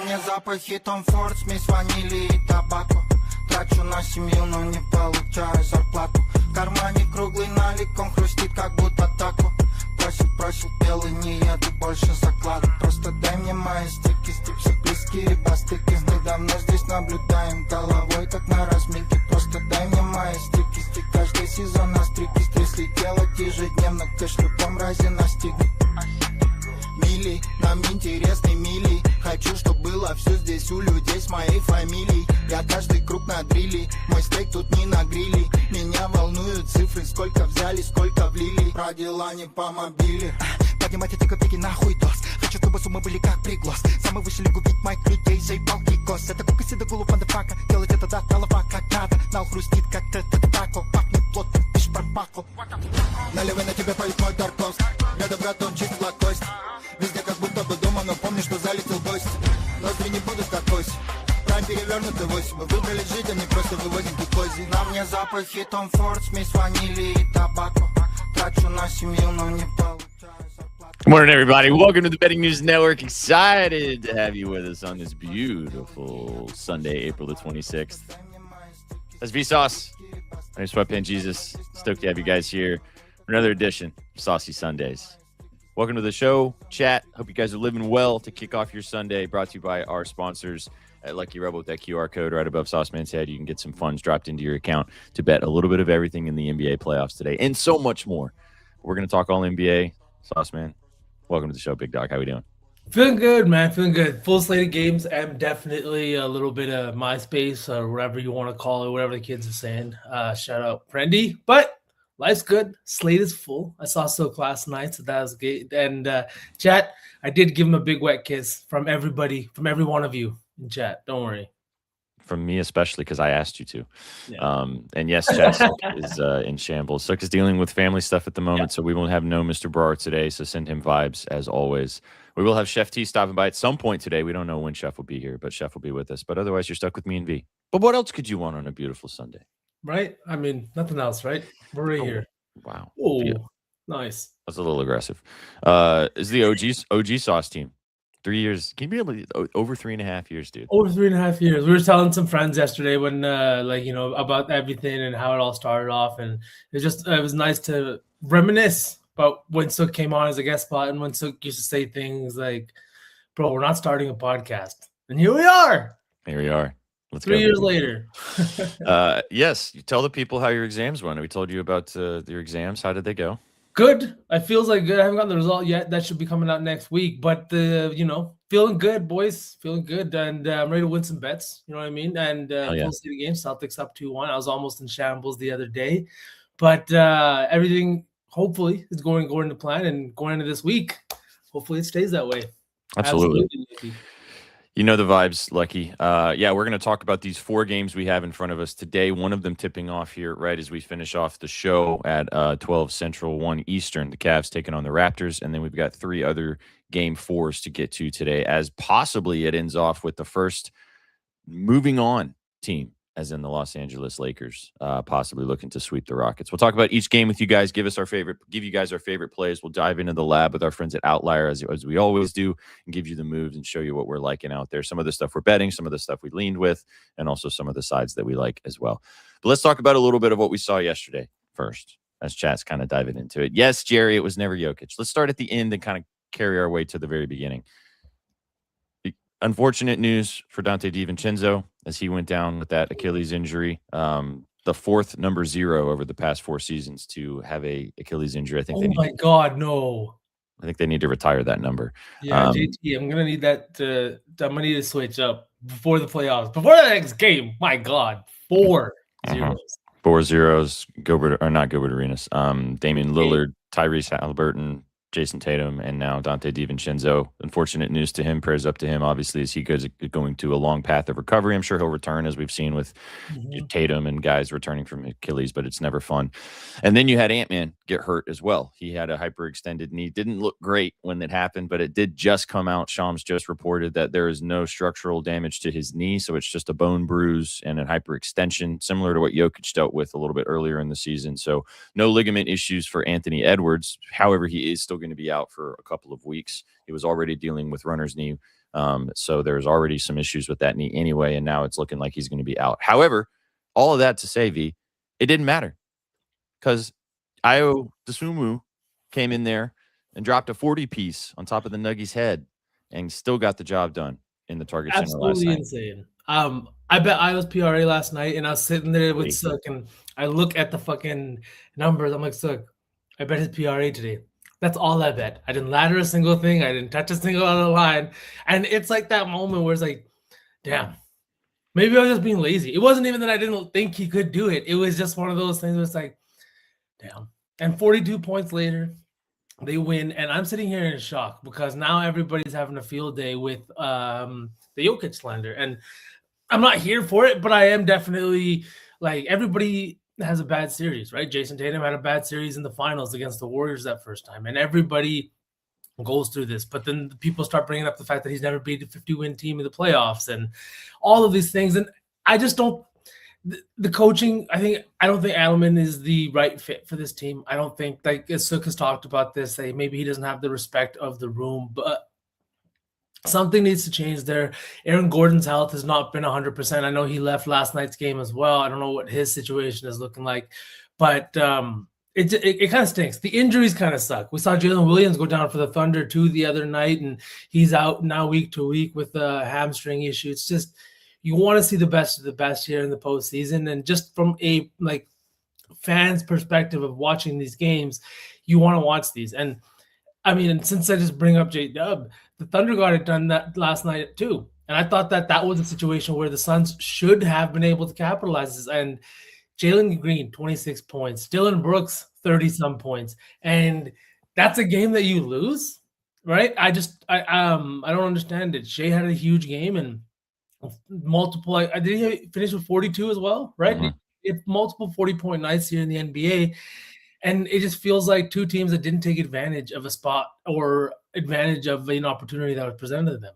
мне запахи Том Форд, смесь ванили и табако. Трачу на семью, но не получаю зарплату. В кармане круглый налик, он хрустит, как будто тако. Просил, белый, не еду больше заклад. Просто дай мне мои стики, стипсы, близкие бастыки. Мы давно здесь наблюдаем, головой как на разминке. Просто дай мне мои стики, каждый сезон на стрики. Если делать ежедневно, кэш в любом разе настигнет. Мили, нам интересны мили. Хочу, чтоб было все здесь у людей с моей фамилией. Я каждый круг на дрили, мой стейк тут не на гриле. Меня волнуют цифры, сколько взяли, сколько влили. Про дела не по мобиле. Поднимать эти копейки нахуй дос. Хочу, чтобы суммы были как приглас. Самый вышли купить моих людей, заебал гигос. Это кука седа гулу фандафака. Делать это до талова как надо. Нал хрустит, как тако. Пахнет плотно, пишь пропаку. Наливай на тебя поет мой Тарковс. Рядом братон чист лакость. Везде как будто бы дома, но помню, что залетел гость. Ноздри не будут как ось. Прайм перевернутый 8. Мы выбрали жить, а не просто вывозим кукози. На мне запахи Том Форд, смесь ванили и табако. Трачу на семью, но не получаю зарплату. Good morning, everybody. Welcome to the Betting News Network. Excited to have you with us on this beautiful Sunday, April the 26th. That's Vsauce. I'm Sweatpants Jesus. Stoked to have you guys here for another edition of Saucy Sundays. Welcome to the show, chat. Hope you guys are living well to kick off your Sunday. Brought to you by our sponsors at Lucky Rebel with that QR code right above Sauceman's head. You can get some funds dropped into your account to bet a little bit of everything in the NBA playoffs today and so much more. We're going to talk all NBA. Sauceman, welcome to the show, Big Dog. How we doing? Feeling good, man. Feeling good. Full slate of games and definitely a little bit of MySpace or whatever you want to call it, whatever the kids are saying. Shout out Prendy. But life's good. Slate is full. I saw Silk last night, so that was good. And chat, I did give him a big wet kiss from everybody, from every one of you in chat. Don't worry. From me especially, because I asked you to. Yeah. And yes, chat is in shambles. Suck is dealing with family stuff at the moment, so we won't have no Mr. Brar today, so send him vibes as always. We will have Chef T stopping by at some point today. We don't know when Chef will be here, but Chef will be with us. But otherwise, you're stuck with me and V. But what else could you want on a beautiful Sunday? Right? I mean, nothing else, right? We're right here. Wow. Oh, Yeah. nice. That's a little aggressive. Is the OG Sauce team. 3 years. Can you be over 3.5 years, dude? Over 3.5 years. We were telling some friends yesterday when, about everything and how it all started off. And it was nice to reminisce about when Sook came on as a guest spot and when Sook used to say things like, bro, we're not starting a podcast. And here we are. Here we are. Let's 3 go. years later. Yes. You tell the people how your exams went. We told you about your exams. How did they go? Good. It feels like good. I haven't gotten the result yet. That should be coming out next week. But feeling good, boys. Feeling good, and I'm ready to win some bets. You know what I mean? And full city game. Celtics up 2-1. I was almost in shambles the other day, but everything hopefully is going to plan. And going into this week, hopefully it stays that way. Absolutely. You know the vibes, Lucky. We're going to talk about these 4 games we have in front of us today. One of them tipping off here right as we finish off the show at 12 Central, 1 Eastern. The Cavs taking on the Raptors, and then we've got 3 other game 4s to get to today, as possibly it ends off with the first moving on team, as in the Los Angeles Lakers, possibly looking to sweep the Rockets. We'll talk about each game with you guys, give you guys our favorite plays. We'll dive into the lab with our friends at Outlier, as we always do, and give you the moves and show you what we're liking out there. Some of the stuff we're betting, some of the stuff we leaned with, and also some of the sides that we like as well. But let's talk about a little bit of what we saw yesterday first, as chat's kind of diving into it. Yes, Jerry, it was never Jokic. Let's start at the end and kind of carry our way to the very beginning. Unfortunate news for Dante DiVincenzo as he went down with that Achilles injury. The 4th number 0 over the past 4 seasons to have a Achilles injury. I think. No! I think they need to retire that number. Yeah, JT, I'm gonna need that. I'm gonna need to switch up before the playoffs, before the next game. My God, 4 zeros. 4 zeros. Not Gilbert Arenas. Damian Lillard, Tyrese Halliburton, Jason Tatum, and now Dante DiVincenzo. Unfortunate news to him. Prayers up to him, obviously, as he goes going to a long path of recovery. I'm sure he'll return, as we've seen with Tatum and guys returning from Achilles, but it's never fun. And then you had Ant-Man get hurt as well. He had a hyperextended knee. Didn't look great when it happened, but it did just come out. Shams just reported that there is no structural damage to his knee, so it's just a bone bruise and a hyperextension, similar to what Jokic dealt with a little bit earlier in the season. So no ligament issues for Anthony Edwards. However, he is still going to be out for a couple of weeks. He was already dealing with runner's knee So there's already some issues with that knee anyway, and now it's looking like he's going to be out. However, all of that to say, V, it didn't matter because Ayo Dosunmu came in there and dropped a 40-piece on top of the Nuggies' head and still got the job done in the Target Center last night. Absolutely insane. I bet I was PRA last night, and I was sitting there with Sook, and I look at the fucking numbers. I'm like, Sook, I bet his PRA today. That's all I bet. I didn't ladder a single thing. I didn't touch a single other line. And it's like that moment where it's like, damn, maybe I was just being lazy. It wasn't even that I didn't think he could do it. It was just one of those things where it's like, damn. And 42 points later, they win. And I'm sitting here in shock because now everybody's having a field day with the Jokic slander. And I'm not here for it, but I am definitely like everybody has a bad series, right? Jason Tatum had a bad series in the finals against the Warriors that first time, and everybody goes through this. But then the people start bringing up the fact that he's never beat a 50-win team in the playoffs and all of these things. And I just don't. The coaching, I don't think Adelman is the right fit for this team. I don't think, like Sook has talked about this, maybe he doesn't have the respect of the room, but something needs to change there. Aaron Gordon's health has not been 100%. I know he left last night's game as well. I don't know what his situation is looking like, but it kind of stinks. The injuries kind of suck. We saw Jalen Williams go down for the Thunder too the other night, and he's out now week to week with a hamstring issue. It's just you want to see the best of the best here in the postseason, and just from a fans' perspective of watching these games, you want to watch these. And I mean, and since I just bring up J-Dub, the Thunder got it done that last night too. And I thought that was a situation where the Suns should have been able to capitalize this. And Jalen Green, 26 points. Dylan Brooks, 30-some points. And that's a game that you lose, right? I don't understand it. Shea had a huge game and multiple. Did he finish with 42 as well, right? Mm-hmm. It's multiple 40-point nights here in the NBA. And it just feels like two teams that didn't take advantage of a spot or advantage of an opportunity that was presented to them.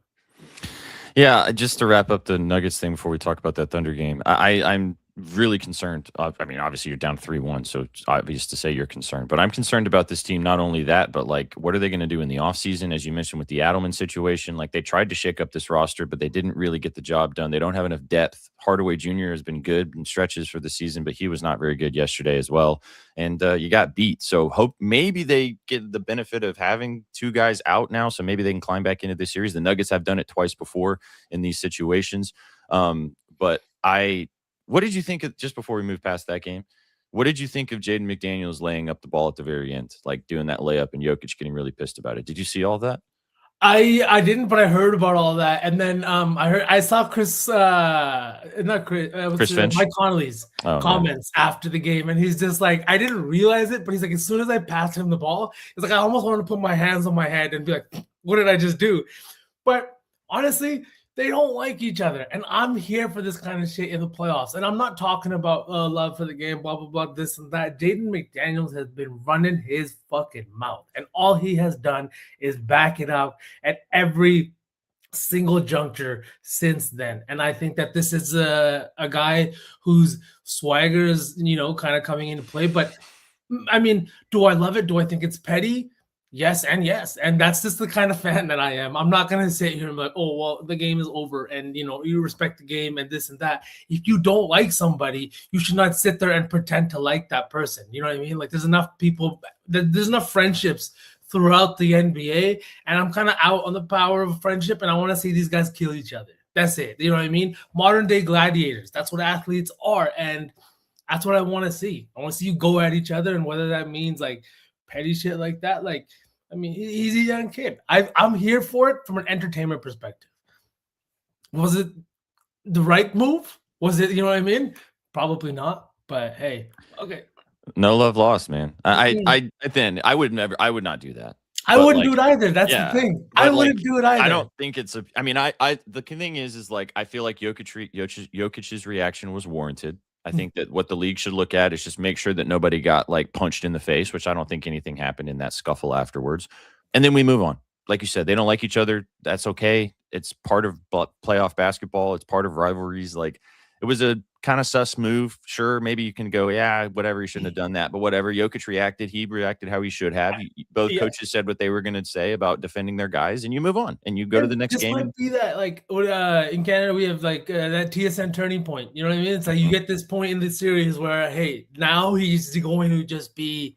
Yeah, just to wrap up the Nuggets thing before we talk about that Thunder game, I'm really concerned. I mean, obviously you're down 3-1, so it's obvious to say you're concerned. But I'm concerned about this team, not only that, but like what are they going to do in the offseason, as you mentioned with the Adelman situation? Like they tried to shake up this roster, but they didn't really get the job done. They don't have enough depth. Hardaway Jr. has been good in stretches for the season, but he was not very good yesterday as well. And you got beat. So hope maybe they get the benefit of having two guys out now, so maybe they can climb back into this series. The Nuggets have done it twice before in these situations. But what did you think of, just before we move past that game, what did you think of Jaden McDaniels laying up the ball at the very end, like doing that layup and Jokic getting really pissed about it? Did you see all that? I didn't, but I heard about all that. And then I saw Chris Finch? Mike Connolly's comments after the game, and he's just like, I didn't realize it, but he's like, as soon as I passed him the ball, it's like I almost wanted to put my hands on my head and be like, what did I just do? But honestly, they don't like each other, and I'm here for this kind of shit in the playoffs. And I'm not talking about love for the game, blah, blah, blah, this and that. Jaden McDaniels has been running his fucking mouth, and all he has done is back it up at every single juncture since then. And I think that this is a guy whose swagger is, kind of coming into play. But, I mean, do I love it? Do I think it's petty? Yes and yes. And that's just the kind of fan that I am. I'm not going to sit here and be like, oh, well, the game is over and, you respect the game and this and that. If you don't like somebody, you should not sit there and pretend to like that person. You know what I mean? Like there's enough people, there's enough friendships throughout the NBA, and I'm kind of out on the power of friendship, and I want to see these guys kill each other. That's it. You know what I mean? Modern day gladiators. That's what athletes are. And that's what I want to see. I want to see you go at each other, and whether that means like petty shit like that, like, I mean, he's a young kid. I'm here for it from an entertainment perspective. Was it the right move? Was it, you know what I mean? Probably not. But hey, okay. No love lost, man. I would not do that. I wouldn't do it either. That's the thing. I wouldn't do it either. I don't think it's the thing is like I feel like Jokic's reaction was warranted. I think that what the league should look at is just make sure that nobody got like punched in the face, which I don't think anything happened in that scuffle afterwards. And then we move on. Like you said, they don't like each other. That's okay. It's part of playoff basketball. It's part of rivalries. Like it was a kind of sus move. Sure, maybe you can go, yeah, whatever, you shouldn't have done that. But whatever, Jokic reacted. He reacted how he should have. Both coaches said what they were going to say about defending their guys, and you move on and you go to the next game. This might be that, like, in Canada, we have like that TSN turning point. You know what I mean? It's like you get this point in the series where, hey, now he's going to just be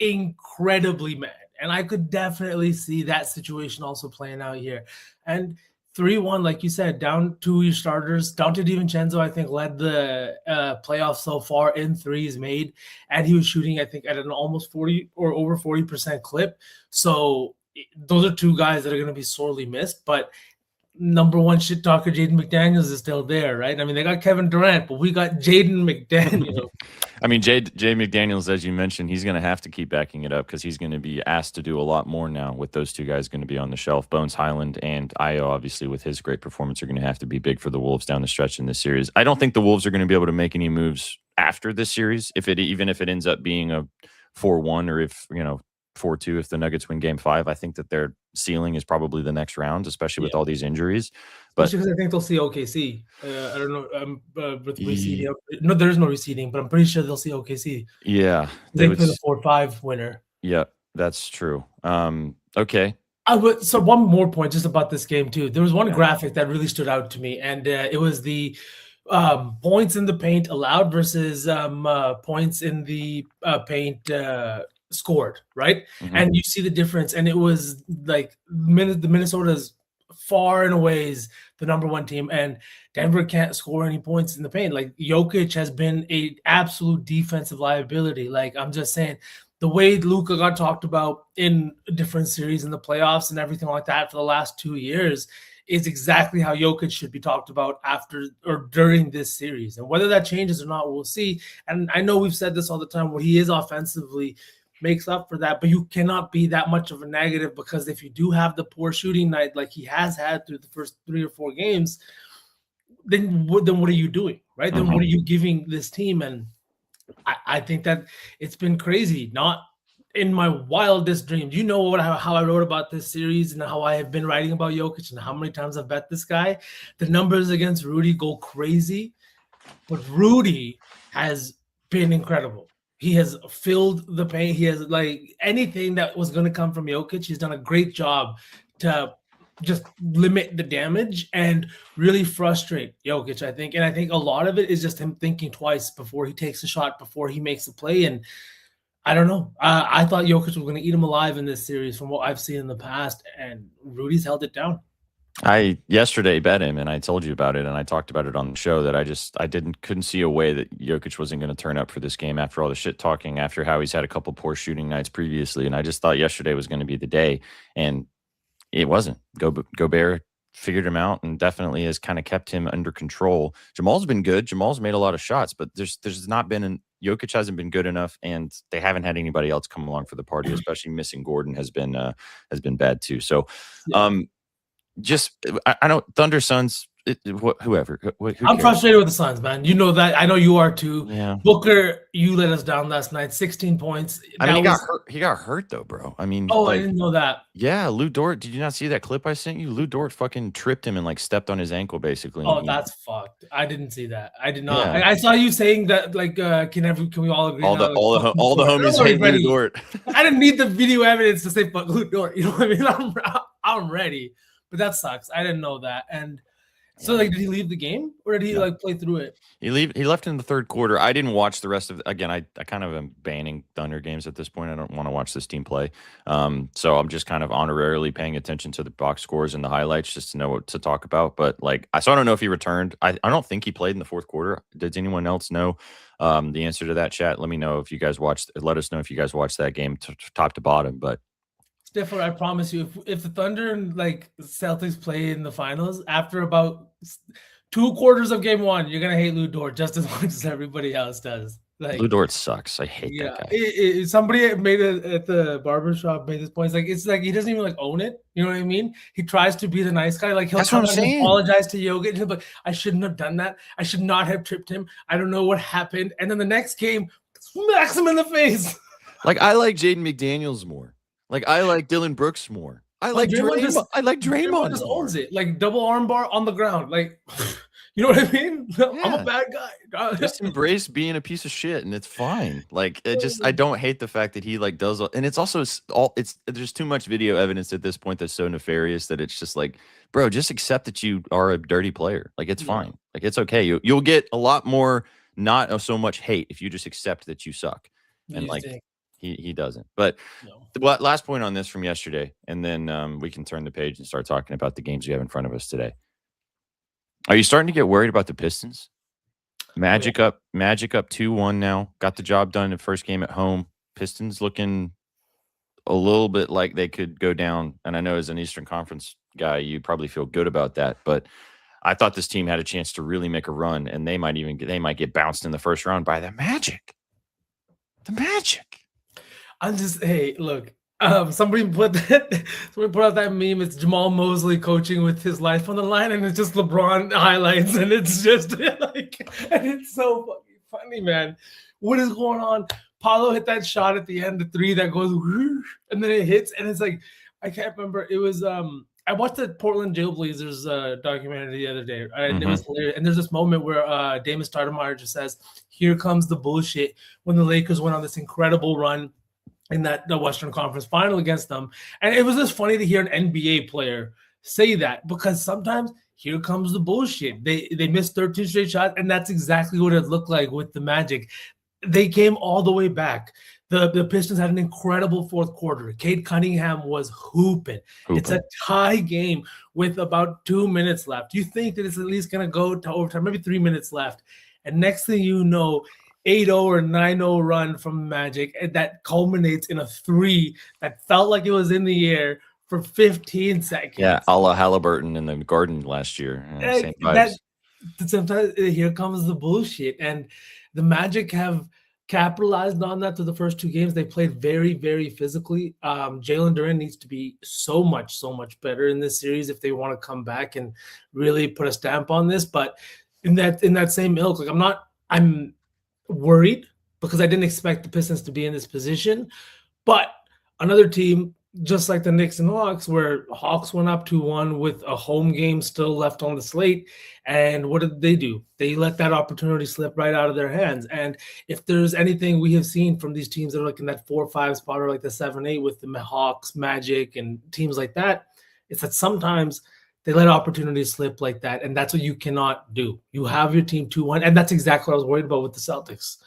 incredibly mad. And I could definitely see that situation also playing out here. And 3-1, like you said, down 2 your starters. Dante DiVincenzo, I think, led the playoffs so far in threes made. And he was shooting, I think, at an almost 40 or over 40% clip. So those are two guys that are going to be sorely missed. But number one shit talker Jaden McDaniels is still there, right? I mean, they got Kevin Durant, but we got Jaden McDaniels. I mean, Jay McDaniels, as you mentioned, he's going to have to keep backing it up because he's going to be asked to do a lot more now with those two guys going to be on the shelf. Bones Highland and Io, obviously, with his great performance, are going to have to be big for the Wolves down the stretch in this series. I don't think the Wolves are going to be able to make any moves after this series, even if it ends up being a 4-1 or if, 4-2 if the Nuggets win Game 5. I think that their ceiling is probably the next round, especially with all these injuries. But because I think they'll see OKC. I don't know with receding. No, there is no receding, but I'm pretty sure they'll see OKC. Yeah, they play the 4-5 winner. Yeah, that's true. Okay. So one more point just about this game too. There was one graphic that really stood out to me, and it was the points in the paint allowed versus points in the paint scored, right? Mm-hmm. And you see the difference, and it was like the Minnesota's far and away the number one team, and Denver can't score any points in the paint. Like, Jokic has been an absolute defensive liability. Like, I'm just saying, the way Luka got talked about in different series in the playoffs and everything like that for the last 2 years is exactly how Jokic should be talked about after or during this series. And whether that changes or not, we'll see. And I know we've said this all the time, what he is offensively makes up for that, but you cannot be that much of a negative, because if you do have the poor shooting night like he has had through the first 3 or 4 games, then what are you doing, right? Then what are you giving this team? And I think that it's been crazy. Not in my wildest dreams. You know how I wrote about this series and how I have been writing about Jokic and how many times I've bet this guy. The numbers against Rudy go crazy, but Rudy has been incredible. He has filled the paint. He has, like, anything that was going to come from Jokic, he's done a great job to just limit the damage and really frustrate Jokic, I think. And I think a lot of it is just him thinking twice before he takes a shot, before he makes a play. And I don't know. I thought Jokic was going to eat him alive in this series from what I've seen in the past, and Rudy's held it down. I yesterday bet him, and I told you about it, and I talked about it on the show that I couldn't see a way that Jokic wasn't going to turn up for this game after all the shit talking, after how he's had a couple poor shooting nights previously, and I just thought yesterday was going to be the day, and it wasn't. Gobert figured him out and definitely has kind of kept him under control. Jamal's been good. Jamal's made a lot of shots, but there's not been Jokic hasn't been good enough, and they haven't had anybody else come along for the party. Especially missing Gordon has been bad too. So. I don't Thunder Suns, whoever. I'm frustrated with the Suns, man. You know that. I know you are too. Yeah. Booker, you let us down last night. 16 points. I mean, he got hurt though, bro. I mean, I didn't know that. Yeah, Lou Dort. Did you not see that clip I sent you? Lou Dort fucking tripped him and like stepped on his ankle basically. Oh, that's fucked. I didn't see that. I did not. Yeah. I saw you saying that, like, can we all agree? All the homies hate Lou Dort. I didn't need the video evidence to say fuck Lou Dort. You know what I mean? I'm ready. But that sucks. I didn't know that. And so, like, did he leave the game, or did he like play through it? He left in the third quarter. I didn't watch the rest of it. Again, I kind of am banning Thunder games at this point. I don't want to watch this team play. So I'm just kind of honorarily paying attention to the box scores and the highlights just to know what to talk about. But like, so I don't know if he returned. I don't think he played in the fourth quarter. Does anyone else know the answer to that? Chat. Let me know if you guys watched. Let us know if you guys watched that game top to bottom. But Stifler, I promise you, if the Thunder and like Celtics play in the finals, after about 2 quarters of game 1, you're gonna hate Lou Dort just as much as everybody else does. Like, Lou Dort sucks. I hate that guy. Somebody made it at the barbershop made this point. It's like he doesn't even like own it. You know what I mean? He tries to be the nice guy. Like, he'll come and apologize to Jokic and he'll be like, I shouldn't have done that. I should not have tripped him. I don't know what happened. And then the next game, smacks him in the face. Like, I like Jaden McDaniels more. Like, I like Dylan Brooks more. I like Draymond. I like Draymond. Just owns it. Like, double armbar on the ground. Like, You know what I mean? Yeah. I'm a bad guy. Just embrace being a piece of shit, and it's fine. Like, I don't hate the fact that he like does, and it's also there's too much video evidence at this point that's so nefarious that it's just like, bro, just accept that you are a dirty player. Like, it's fine. Like, it's okay. You'll get a lot more, not so much hate if you just accept that you suck. And like, he doesn't. But last point on this from yesterday, and then we can turn the page and start talking about the games we have in front of us today. Are you starting to get worried about the Pistons? Magic up 2-1 now. Got the job done in the first game at home. Pistons looking a little bit like they could go down. And I know as an Eastern Conference guy, you probably feel good about that. But I thought this team had a chance to really make a run, and they might get bounced in the first round by the Magic. The Magic. Hey, look. Somebody put out that meme. It's Jamal Mosley coaching with his life on the line, and it's just LeBron highlights, and it's just like, and it's so fucking funny, man. What is going on? Paulo hit that shot at the end, the three that goes, whoosh, and then it hits, and it's like, I can't remember. It was I watched the Portland Trailblazers documentary the other day, and it was hilarious. And there's this moment where Damon Stoudemire just says, "Here comes the bullshit," when the Lakers went on this incredible run in the Western Conference Final against them. And it was just funny to hear an NBA player say that, because sometimes here comes the bullshit. They missed 13 straight shots, and that's exactly what it looked like with the Magic. They came all the way back. The Pistons had an incredible fourth quarter. Cade Cunningham was hooping. It's a tie game with about 2 minutes left. You think that it's at least going to go to overtime, maybe 3 minutes left. And next thing you know, 8-0 or 9-0 run from Magic, and that culminates in a three that felt like it was in the air for 15 seconds. Yeah, a la Halliburton in the Garden last year. Same vibes. Sometimes here comes the bullshit, and the Magic have capitalized on that through the first two games. They played very, very physically. Jalen Duren needs to be so much better in this series if they want to come back and really put a stamp on this. But in that same ilk, like I'm worried because I didn't expect the Pistons to be in this position. But another team, just like the Knicks and Hawks, where Hawks went up 2-1 with a home game still left on the slate. And what did they do? They let that opportunity slip right out of their hands. And if there's anything we have seen from these teams that are like in that 4 or 5 spot, or like the 7-8 with the Hawks, Magic, and teams like that, it's that sometimes they let opportunities slip like that, and that's what you cannot do. You have your team 2-1, and that's exactly what I was worried about with the Celtics.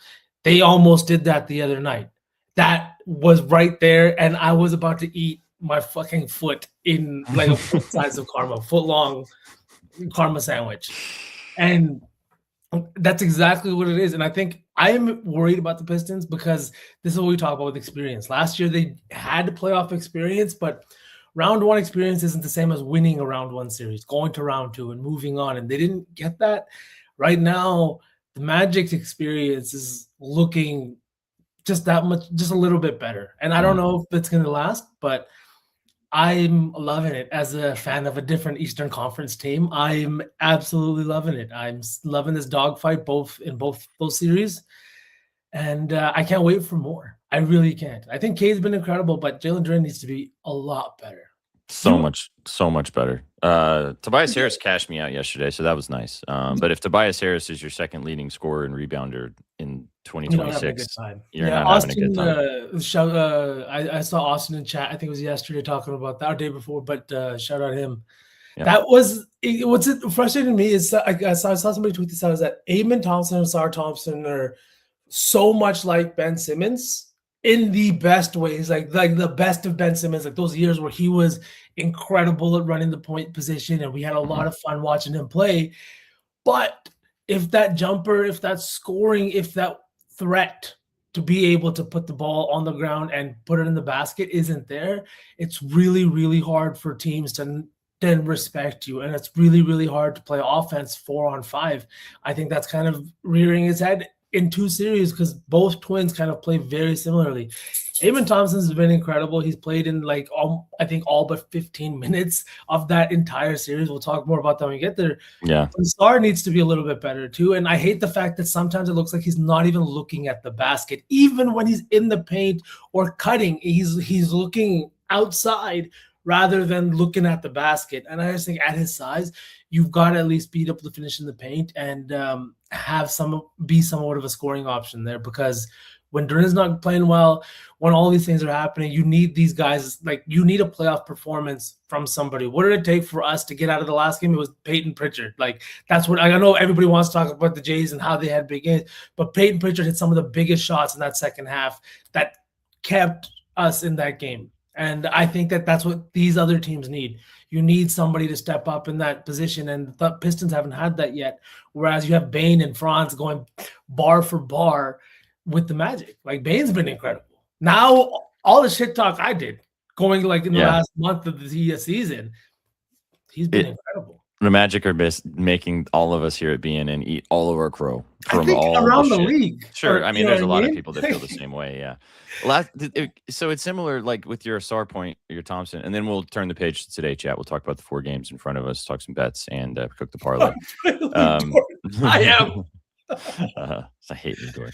They almost did that the other night. That was right there, and I was about to eat my fucking foot in like a foot size of karma, foot-long karma sandwich. And that's exactly what it is. And I think I am worried about the Pistons because this is what we talk about with experience. Last year, they had playoff experience, but round one experience isn't the same as winning a round one series, going to round two and moving on. And they didn't get that. Right now, the Magic's experience is looking just that much, just a little bit better. And I don't know if it's going to last, but I'm loving it as a fan of a different Eastern Conference team. I'm absolutely loving it. I'm loving this dogfight in both those series. And I can't wait for more. I really can't. I think Cade's been incredible, but Jalen Duren needs to be a lot better. So much better. Tobias Harris cashed me out yesterday, so that was nice. But if Tobias Harris is your second leading scorer and rebounder in 2026, you're not having a good time. I saw Austin in chat. I think it was yesterday talking about that, or day before, but shout out him. Yeah. That was what's frustrating to me is I saw somebody tweet this out, is that Amen Thompson and Sarr Thompson are so much like Ben Simmons in the best ways, like the best of Ben Simmons, like those years where he was incredible at running the point position, and we had a lot of fun watching him play. But if that jumper, if that scoring, if that threat to be able to put the ball on the ground and put it in the basket isn't there, it's really, really hard for teams to then respect you. And it's really, really hard to play offense 4-on-5. I think that's kind of rearing its head in two series because both twins kind of play very similarly. Amen Thompson's been incredible. He's played in I think all but 15 minutes of that entire series. We'll talk more about that when we get there. Yeah. Sarr needs to be a little bit better too. And I hate the fact that sometimes it looks like he's not even looking at the basket. Even when he's in the paint or cutting, he's looking outside rather than looking at the basket. And I just think at his size, you've got to at least be able to finish in the paint and be somewhat of a scoring option there, because when Duran's not playing well, when all these things are happening, you need these guys. Like, you need a playoff performance from somebody. What did it take for us to get out of the last game? It was Peyton Pritchard. Like, that's what I know. Everybody wants to talk about the Jays and how they had big games, but Peyton Pritchard hit some of the biggest shots in that second half that kept us in that game. And I think that that's what these other teams need. You need somebody to step up in that position, and the Pistons haven't had that yet. Whereas you have Bane and Franz going bar for bar with the Magic. Like, Bane's been incredible. Now, all the shit talk I did going like in the last month of the season, he's been incredible. The Magic are making all of us here at BNN eat all of our crow from all around the league. Sure, I mean, there's a lot of people that feel the same way. Yeah. So it's similar, like with your Asar point, your Thompson, and then we'll turn the page to today, chat. We'll talk about the 4 games in front of us, talk some bets, and cook the parlay. I am. I hate you, Dory.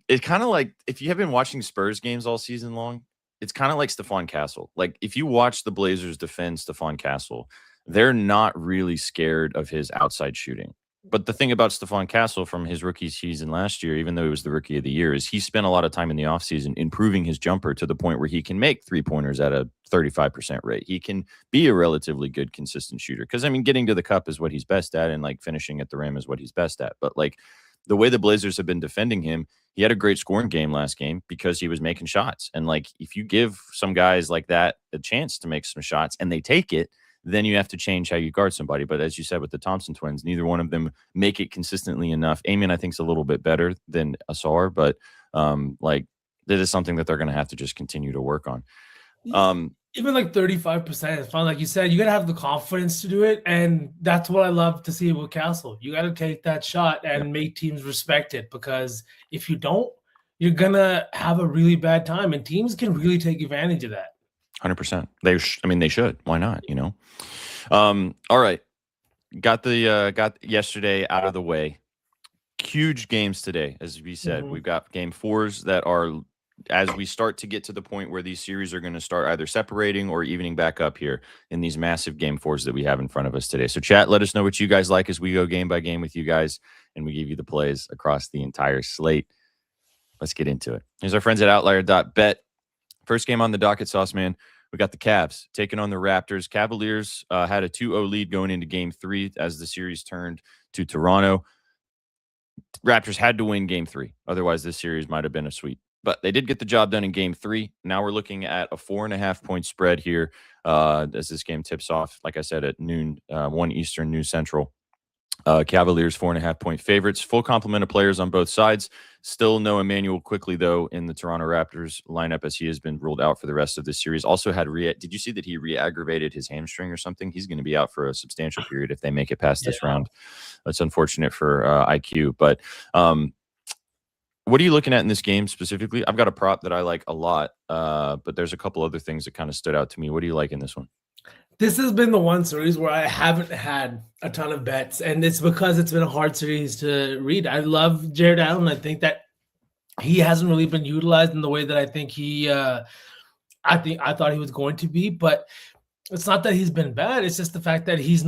It's kind of like, if you have been watching Spurs games all season long, it's kind of like Stephon Castle. Like, if you watch the Blazers defend Stephon Castle, they're not really scared of his outside shooting. But the thing about Stephon Castle from his rookie season last year, even though he was the rookie of the year, is he spent a lot of time in the offseason improving his jumper to the point where he can make 3-pointers at a 35% rate. He can be a relatively good, consistent shooter. Because, I mean, getting to the cup is what he's best at, and like finishing at the rim is what he's best at. But like, the way the Blazers have been defending him, he had a great scoring game last game because he was making shots. And like, if you give some guys like that a chance to make some shots and they take it, then you have to change how you guard somebody. But as you said with the Thompson twins, neither one of them make it consistently enough. Amon, I think, is a little bit better than Asar, but like, that is something that they're going to have to just continue to work on. Even like 35% is fine. Like you said, you got to have the confidence to do it. And that's what I love to see with Castle. You got to take that shot and make teams respect it, because if you don't, you're going to have a really bad time, and teams can really take advantage of that. 100%. They should. Why not? You know? All right. Got yesterday out of the way. Huge games today, as we said. We've got game 4s that are, as we start to get to the point where these series are going to start either separating or evening back up here in these massive game 4s that we have in front of us today. So chat, let us know what you guys like as we go game by game with you guys, and we give you the plays across the entire slate. Let's get into it. Here's our friends at outlier.bet. First game on the docket, Sauce Man. We got the Cavs taking on the Raptors. Cavaliers had a 2-0 lead going into game 3 as the series turned to Toronto. Raptors had to win game 3. Otherwise, this series might have been a sweep. But they did get the job done in game 3. Now we're looking at a 4.5-point spread here as this game tips off, like I said, at noon, 1 Eastern, noon Central. Cavaliers 4.5-point favorites. Full complement of players on both sides. Still no Emmanuel Quickly, though, in the Toronto Raptors lineup, as he has been ruled out for the rest of this series. Also had did you see that he re-aggravated his hamstring or something? He's going to be out for a substantial period if they make it past this round. That's unfortunate for IQ. But what are you looking at in this game specifically? I've got a prop that I like a lot, but there's a couple other things that kind of stood out to me. What do you like in this one? This has been the one series where I haven't had a ton of bets, and it's because it's been a hard series to read. I love Jared Allen. I think that he hasn't really been utilized in the way that I think I thought he was going to be. But it's not that he's been bad. It's just the fact that he's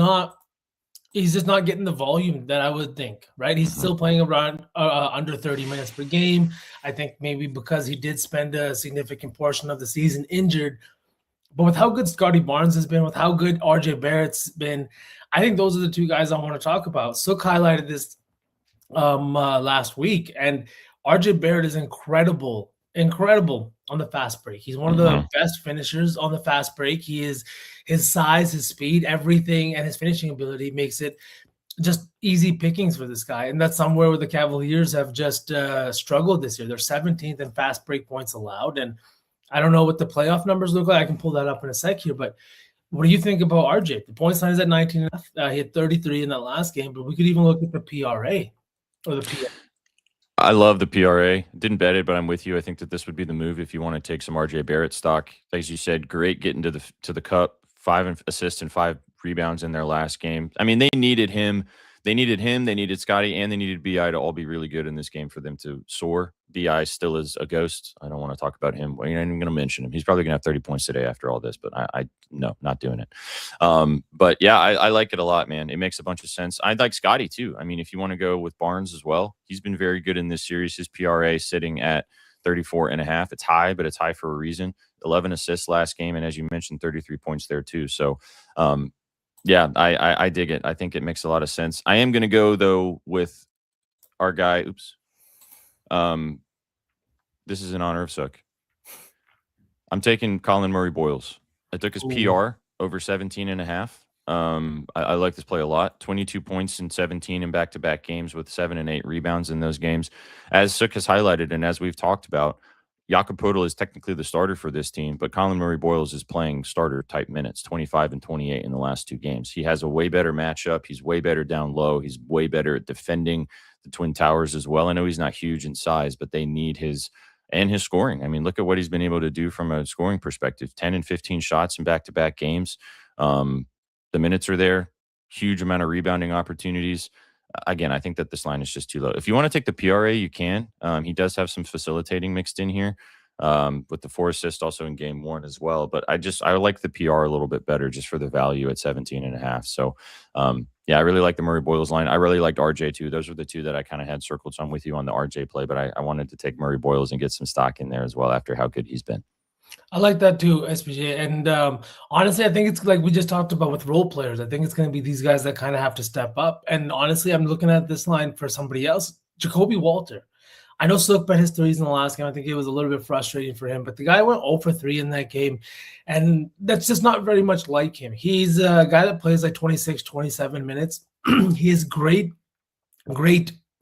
just not getting the volume that I would think, right? He's still playing around under 30 minutes per game. I think maybe because he did spend a significant portion of the season injured. But with how good Scotty Barnes has been, with how good RJ Barrett's been, I think those are the 2 guys I want to talk about. Sook highlighted this last week, and RJ Barrett is incredible on the fast break. He's one of the best finishers on the fast break. He is, his size, his speed, everything, and his finishing ability makes it just easy pickings for this guy. And that's somewhere where the Cavaliers have just struggled this year. They're 17th in fast break points allowed, and I don't know what the playoff numbers look like. I can pull that up in a sec here, but what do you think about RJ? The points line is at 19.5. He had 33 in that last game, but we could even look at the PRA or the PRA. I love the PRA. Didn't bet it, but I'm with you. I think that this would be the move if you want to take some RJ Barrett stock. As you said, great getting to the cup. 5 assists and 5 rebounds in their last game. I mean, they needed him. They needed Scotty, and they needed BI to all be really good in this game for them to soar. BI still is a ghost. I don't want to talk about him. Well, you're not even going to mention him. He's probably going to have 30 points today after all this, but I no, not doing it. But yeah, I like it a lot, man. It makes a bunch of sense. I like Scotty too. I mean, if you want to go with Barnes as well, he's been very good in this series. His PRA sitting at 34.5. It's high, but it's high for a reason. 11 assists last game, and as you mentioned, 33 points there too. So, yeah, I dig it. I think it makes a lot of sense. I am going to go though with our guy. Oops. This is in honor of Sook. I'm taking Colin Murray Boyles. I took his PR over 17.5. I like this play a lot. 22 points in 17 in back-to-back games with 7 and 8 rebounds in those games. As Sook has highlighted and as we've talked about, Jakob Poeltl is technically the starter for this team, but Colin Murray Boyles is playing starter-type minutes, 25 and 28 in the last 2 games. He has a way better matchup. He's way better down low. He's way better at defending the Twin Towers as well. I know he's not huge in size, but they need his scoring. I mean, look at what he's been able to do from a scoring perspective. 10 and 15 shots in back-to-back games. The minutes are there. Huge amount of rebounding opportunities. Again, I think that this line is just too low. If you want to take the PRA, you can. He does have some facilitating mixed in here with the 4 assists also in game 1 as well. But I like the PR a little bit better just for the value at 17.5. So, yeah, I really like the Murray Boyles line. I really liked RJ too. Those were the 2 that I kind of had circled. So I'm with you on the RJ play, but I wanted to take Murray Boyles and get some stock in there as well after how good he's been. I like that too, SPJ. And honestly, I think it's like we just talked about with role players. I think it's going to be these guys that kind of have to step up. And honestly, I'm looking at this line for somebody else, Jacoby Walter. I know Sook bet his threes in the last game. I think it was a little bit frustrating for him, but the guy went 0 for 3 in that game. And that's just not very much like him. He's a guy that plays like 26, 27 minutes. He is great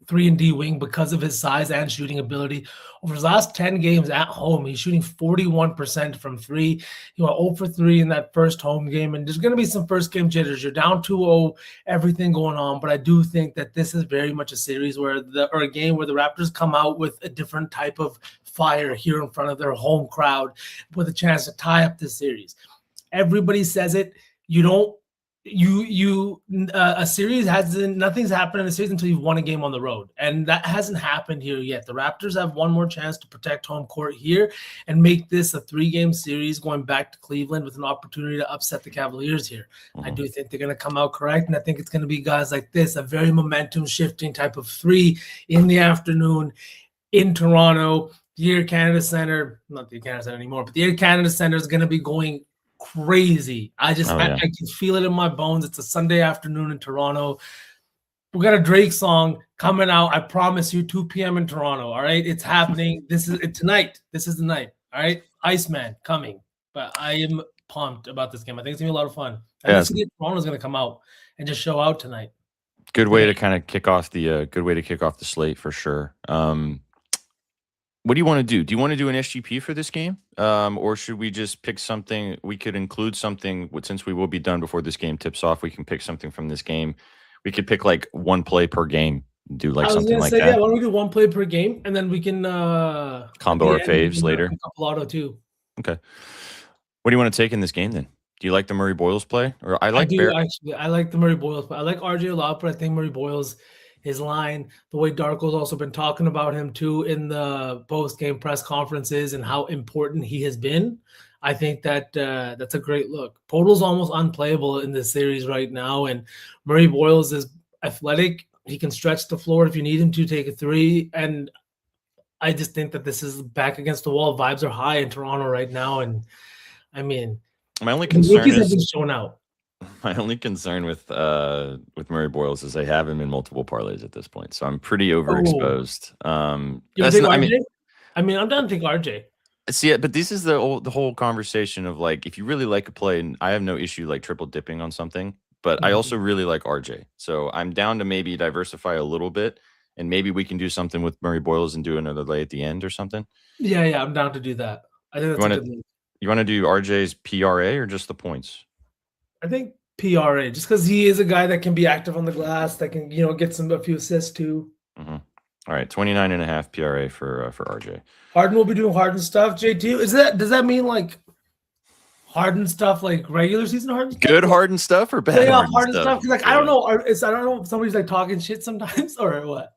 3-and-D wing because of his size and shooting ability. Over his last 10 games at home, he's shooting 41% from 3. He went 0 for 3 in that first home game, and there's going to be some first-game jitters. You're down 2-0, everything going on, but I do think that this is very much a series or a game where the Raptors come out with a different type of fire here in front of their home crowd with a chance to tie up this series. Everybody says it. A series nothing's happened in a series until you've won a game on the road, and that hasn't happened here yet. The Raptors have one more chance to protect home court here and make this a 3-game series going back to Cleveland with an opportunity to upset the Cavaliers here. I do think they're going to come out correct, and I think it's going to be guys like this, a very momentum shifting type of 3 in the afternoon in Toronto. The Air Canada Center, not the Air Canada Center anymore, but the Air Canada Center is going to be going crazy. I can feel it in my bones. It's a Sunday afternoon in Toronto. We got a Drake song coming out. I promise you, 2 p.m. in Toronto. All right, it's happening. This is tonight. This is the night. All right, Iceman coming. But I am pumped about this game. I think it's gonna be a lot of fun. I think Toronto's gonna come out and just show out tonight. Good way to kind of kick off the slate for sure. What do you want to do? Do you want to do an SGP for this game? Or should we just pick something? We could include something, since we will be done before this game tips off. We can pick something from this game. We could pick like 1 play per game. Do like something like that. Yeah, why don't we do 1 play per game? And then we can combo our faves later. A couple auto too. Okay. What do you want to take in this game then? Do you like the Murray Boyles play? Or I like the Murray Boyles play. I like RJ a lot, but I think Murray Boyles, his line, the way Darko's also been talking about him too in the post-game press conferences and how important he has been. I think that that's a great look. Poeltl's almost unplayable in this series right now, and Murray Boyles is athletic. He can stretch the floor if you need him to take a 3, and I just think that this is back against the wall. Vibes are high in Toronto right now, and I mean, my only concern is have been shown out. My only concern with Murray Boyles is I have him in multiple parlays at this point, so I'm pretty overexposed. I'm down to take RJ. See it, but this is the whole conversation of like, if you really like a play, and I have no issue like triple dipping on something, but I also really like RJ, so I'm down to maybe diversify a little bit, and maybe we can do something with Murray Boyles and do another lay at the end or something. Yeah, I'm down to do that. I think that's a good move. You want to do RJ's PRA or just the points? I think PRA, just because he is a guy that can be active on the glass, that can get a few assists too. All right, 29.5 PRA for RJ. Harden will be doing Harden stuff. JT, does that mean like Harden stuff, like regular season Harden stuff? Good Harden stuff or bad Harden stuff? Like I don't know. I don't know if somebody's like talking shit sometimes or what.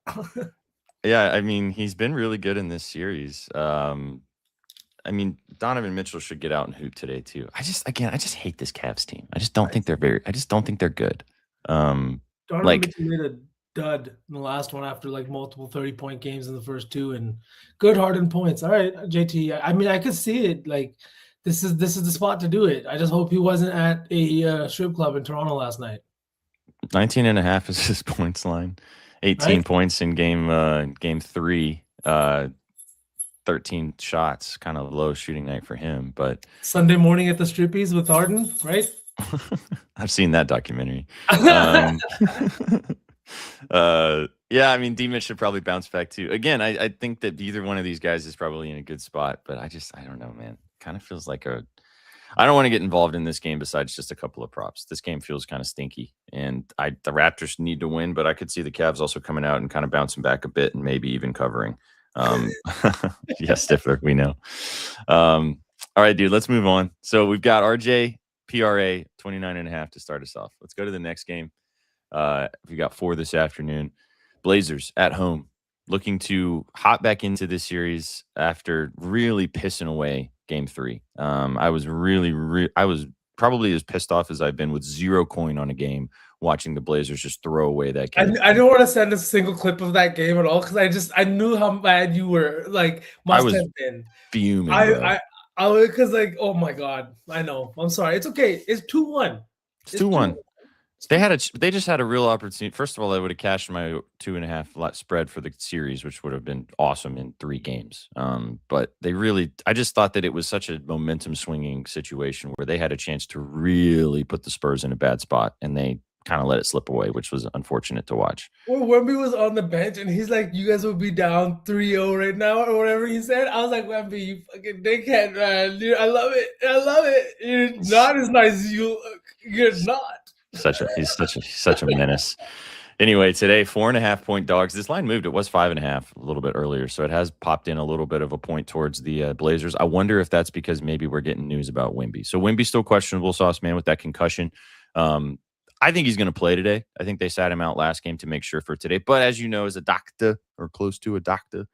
Yeah, I mean, he's been really good in this series. I mean, Donovan Mitchell should get out and hoop today too. I just hate this Cavs team. I just don't think they're good. Donovan Like Mitchell made a dud in the last one after like multiple 30-point games in the first two and good hardened points. All right, JT. I mean, I could see it. Like this is the spot to do it. I just hope he wasn't at a strip club in Toronto last night. 19.5 is his points line. 18 points in game 3. 13 shots, kind of low shooting night for him. But Sunday morning at the Strippies with Harden, right? I've seen that documentary. Yeah, I mean, D-Mitch should probably bounce back too. Again, I think that either one of these guys is probably in a good spot, but I don't know, man. Kind of feels like I don't want to get involved in this game besides just a couple of props. This game feels kind of stinky, and the Raptors need to win, but I could see the Cavs also coming out and kind of bouncing back a bit and maybe even covering. Yes, Stifler, we know. All right, dude, let's move on. So we've got RJ PRA 29.5 to start us off. Let's go to the next game. We got 4 this afternoon. Blazers at home, looking to hop back into this series after really pissing away game 3. I was I was probably as pissed off as I've been with 0 coin on a game, watching the Blazers just throw away that game. I don't want to send a single clip of that game at all because I knew how mad you were. Like, must have been fuming. I because like, oh my god, I know. I'm sorry. It's okay. It's 2-1. It's 2-1. They just had a real opportunity. First of all, they would have cashed my 2.5 lot spread for the series, which would have been awesome in 3 games. But I just thought that it was such a momentum swinging situation where they had a chance to really put the Spurs in a bad spot, and they kind of let it slip away, which was unfortunate to watch. Well, Wemby was on the bench and he's like, "You guys will be down 3-0 right now," or whatever he said. I was like, "Wemby, you fucking dickhead, man! Dude, I love it. You're not as nice as you look. You're not." He's such a menace. Anyway, today 4.5 point dogs. This line moved. It was 5.5 a little bit earlier, so it has popped in a little bit of a point towards the Blazers. I wonder if that's because maybe we're getting news about Wemby. So Wemby's still questionable, sauce man, with that concussion. I think he's going to play today. I think they sat him out last game to make sure for today. But as you know, as a doctor or close to a doctor,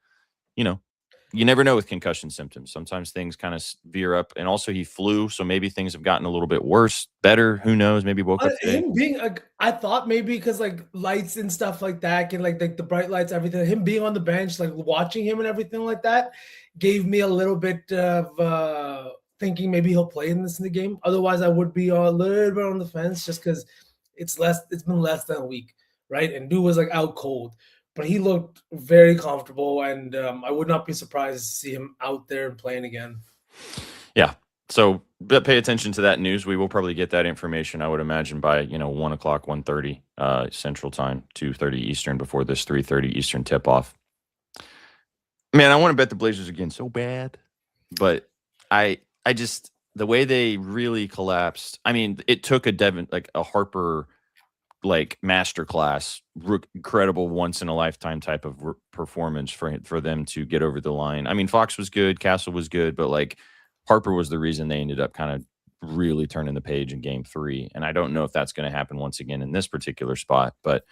you never know with concussion symptoms. Sometimes things kind of veer up. And also he flew, so maybe things have gotten a little bit worse, better. Who knows? Maybe woke up today. Him being, I thought maybe because like lights and stuff like that, and like the bright lights, everything, him being on the bench, like watching him and everything like that, gave me a little bit of thinking maybe he'll play in the game. Otherwise, I would be a little bit on the fence just because it's been less than a week, right? And dude was like out cold, but he looked very comfortable, and I would not be surprised to see him out there and playing again. Yeah. So pay attention to that news. We will probably get that information, I would imagine, by 1 o'clock, 1:30 Central Time, 2:30 Eastern before this 3:30 Eastern tip off. Man, I want to bet the Blazers again so bad, but I just, the way they really collapsed. I mean, it took a Harper masterclass, incredible once in a lifetime type of performance for them to get over the line. I mean, Fox was good, Castle was good, but Harper was the reason they ended up kind of really turning the page in game 3. And I don't know if that's going to happen once again in this particular spot, but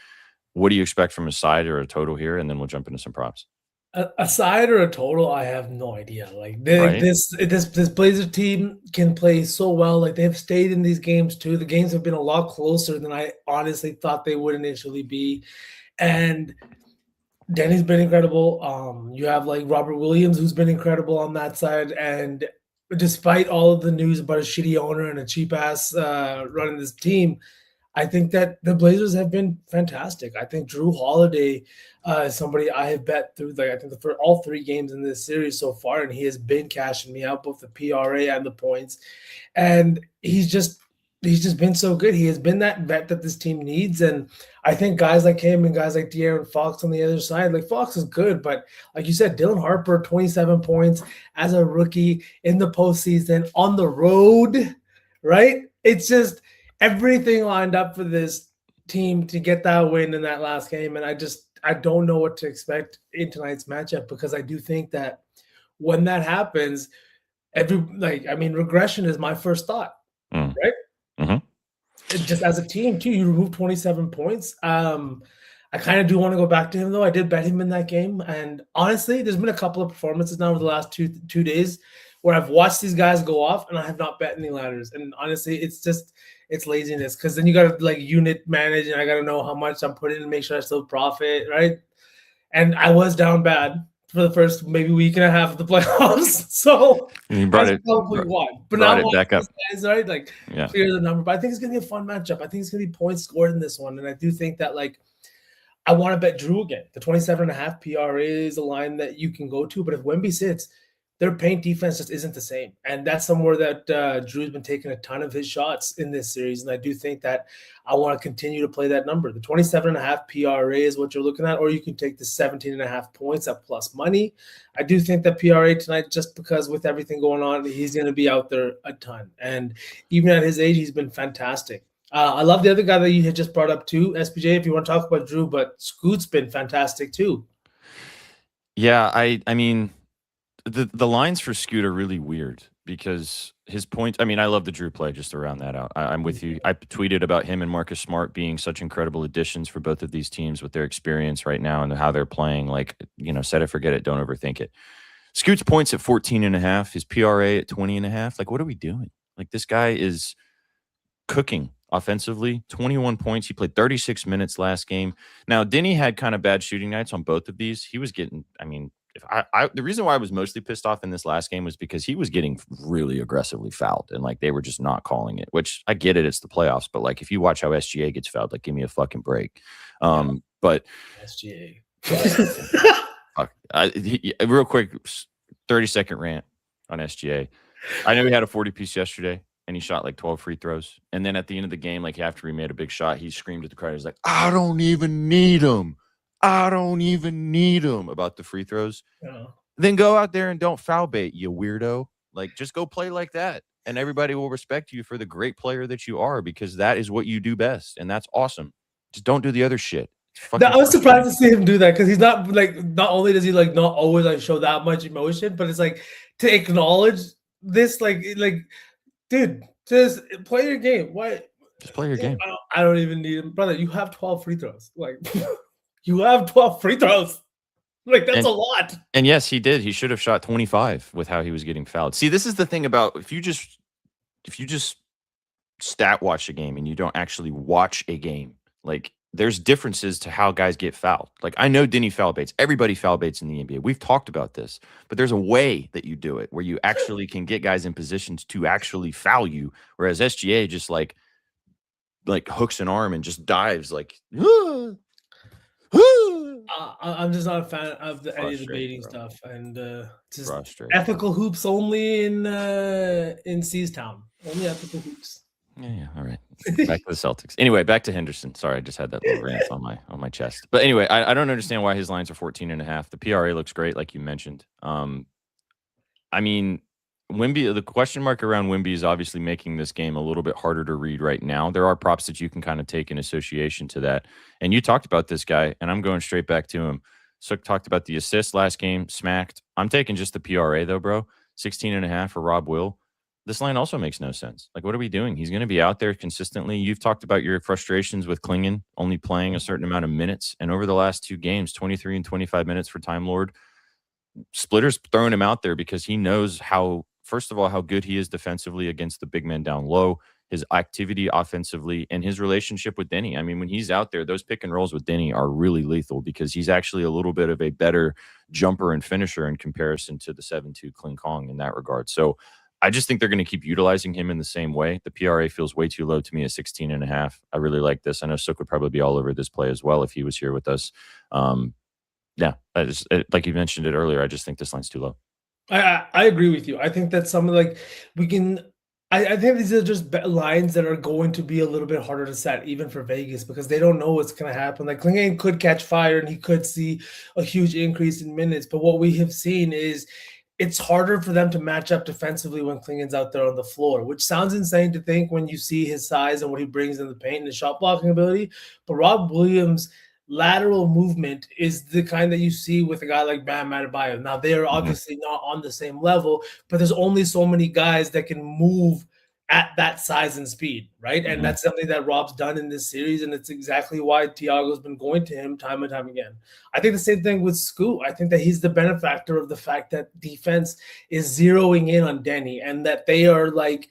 what do you expect from a side or a total here? And then we'll jump into some props. A side or a total, I have no idea. This Blazer team can play so well. Like, they've stayed in these games too. The games have been a lot closer than I honestly thought they would initially be. And Danny's been incredible. You have like Robert Williams, who's been incredible on that side. And despite all of the news about a shitty owner and a cheap ass running this team, I think that the Blazers have been fantastic. I think Drew Holiday is somebody I have bet through for all 3 games in this series so far, and he has been cashing me out, both the PRA and the points. And he's just been so good. He has been that vet that this team needs. And I think guys like him and guys like De'Aaron Fox on the other side, like Fox is good, but like you said, Dylan Harper, 27 points as a rookie in the postseason on the road, right? It's just everything lined up for this team to get that win in that last game. And I don't know what to expect in tonight's matchup, because I do think that when that happens, regression is my first thought, right? Mm-hmm. Just as a team too, you remove 27 points. I kind of do want to go back to him, though. I did bet him in that game. And honestly, there's been a couple of performances now over the last two days where I've watched these guys go off and I have not bet any ladders. And honestly, it's laziness, because then you got to like unit manage, and I got to know how much I'm putting in to make sure I still profit, right? And I was down bad for the first maybe week and a half of the playoffs. So you brought it back up. Guys, right? Like, clear the number. But I think it's going to be a fun matchup. I think it's going to be points scored in this one. And I do think that, like, I want to bet Drew again. The 27.5 PRA is a line that you can go to. But if Wemby sits, their paint defense just isn't the same. And that's somewhere that Drew's been taking a ton of his shots in this series. And I do think that I want to continue to play that number. The 27.5 PRA is what you're looking at, or you can take the 17.5 points at plus money. I do think that PRA tonight, just because with everything going on, he's going to be out there a ton. And even at his age, he's been fantastic. I love the other guy that you had just brought up too, SPJ, if you want to talk about Drew, but Scoot's been fantastic too. Yeah, I mean, the lines for Scoot are really weird because his points, I mean, I love the Drew play, just to round that out. I'm with you. I tweeted about him and Marcus Smart being such incredible additions for both of these teams with their experience right now and how they're playing. Like, set it, forget it, don't overthink it. Scoot's points at 14.5, his PRA at 20.5. Like, what are we doing? Like, this guy is cooking offensively. 21 points. He played 36 minutes last game. Now, Denny had kind of bad shooting nights on both of these. He was getting, I mean, the reason why I was mostly pissed off in this last game was because he was getting really aggressively fouled, and like they were just not calling it, which I get it. It's the playoffs, but like if you watch how SGA gets fouled, like give me a fucking break. But SGA, real quick, 30-second rant on SGA. I know he had a 40-piece yesterday and he shot like 12 free throws. And then at the end of the game, like after he made a big shot, he screamed at the crowd. He's like, I don't even need him. I don't even need him about the free throws. Yeah. Then go out there and don't foul bait, you weirdo. Like, just go play like that. And everybody will respect you for the great player that you are, because that is what you do best. And that's awesome. Just don't do the other shit. I was surprised to see him do that, because he's not like, not only does he like not always like show that much emotion, but it's like to acknowledge this, like dude, just play your game. Why? Just play your game. I don't even need him, brother. You have 12 free throws. Like, you have 12 free throws. Like, that's a lot. And yes, he did. He should have shot 25 with how he was getting fouled. See, this is the thing about if you just stat watch a game and you don't actually watch a game, like there's differences to how guys get fouled. Like, I know Denny foul baits. Everybody foul baits in the NBA. We've talked about this, but there's a way that you do it where you actually can get guys in positions to actually foul you. Whereas SGA just like hooks an arm and just dives like, I'm just not a fan of any of the baiting stuff, and just ethical hoops only in C's Town. Only ethical hoops. Yeah, all right. Back to the Celtics. Anyway, back to Henderson. Sorry, I just had that little rant on my chest. But anyway, I don't understand why his lines are 14.5. The PRA looks great, like you mentioned. I mean, Wemby, the question mark around Wemby is obviously making this game a little bit harder to read right now. There are props that you can kind of take in association to that. And you talked about this guy, and I'm going straight back to him. Sook talked about the assist last game, smacked. I'm taking just the PRA, though, bro. 16.5 for Rob Will. This line also makes no sense. Like, what are we doing? He's going to be out there consistently. You've talked about your frustrations with Klingon only playing a certain amount of minutes. And over the last two games, 23 and 25 minutes for Time Lord. Splitter's throwing him out there because he knows how, first of all, how good he is defensively against the big men down low, his activity offensively, and his relationship with Denny. I mean, when he's out there, those pick and rolls with Denny are really lethal because he's actually a little bit of a better jumper and finisher in comparison to the 7-2 Kling Kong in that regard. So I just think they're going to keep utilizing him in the same way. The PRA feels way too low to me at 16.5. I really like this. I know Sook would probably be all over this play as well if he was here with us. Yeah, like you mentioned it earlier, I just think this line's too low. I agree with you. I think that some of I think these are just lines that are going to be a little bit harder to set even for Vegas because they don't know what's going to happen. Like Klingon could catch fire and he could see a huge increase in minutes. But what we have seen is it's harder for them to match up defensively when Klingon's out there on the floor, which sounds insane to think when you see his size and what he brings in the paint and his shot blocking ability. But Rob Williams' lateral movement is the kind that you see with a guy like Bam Adebayo. Now, they're obviously not on the same level, but there's only so many guys that can move at that size and speed, right? And that's something that Rob's done in this series, and it's exactly why Thiago's been going to him time and time again. I think the same thing with Scoot. I think that he's the benefactor of the fact that defense is zeroing in on Denny, and that they are like,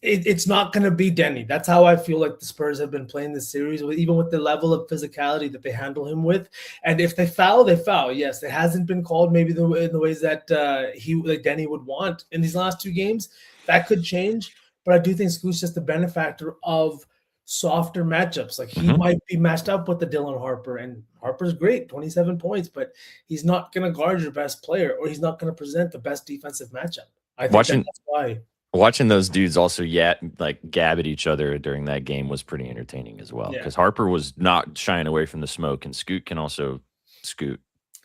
it's not going to be Denny. That's how I feel like the Spurs have been playing this series, even with the level of physicality that they handle him with. And if they foul, they foul. Yes, it hasn't been called maybe in the ways that Denny would want in these last 2 games. That could change, but I do think Scoot's just the benefactor of softer matchups. Like he might be matched up with the Dylan Harper, and Harper's great, 27 points, but he's not going to guard your best player, or he's not going to present the best defensive matchup. I think that's why. Watching those dudes also gab at each other during that game was pretty entertaining as well, because Harper was not shying away from the smoke, and Scoot can also scoot.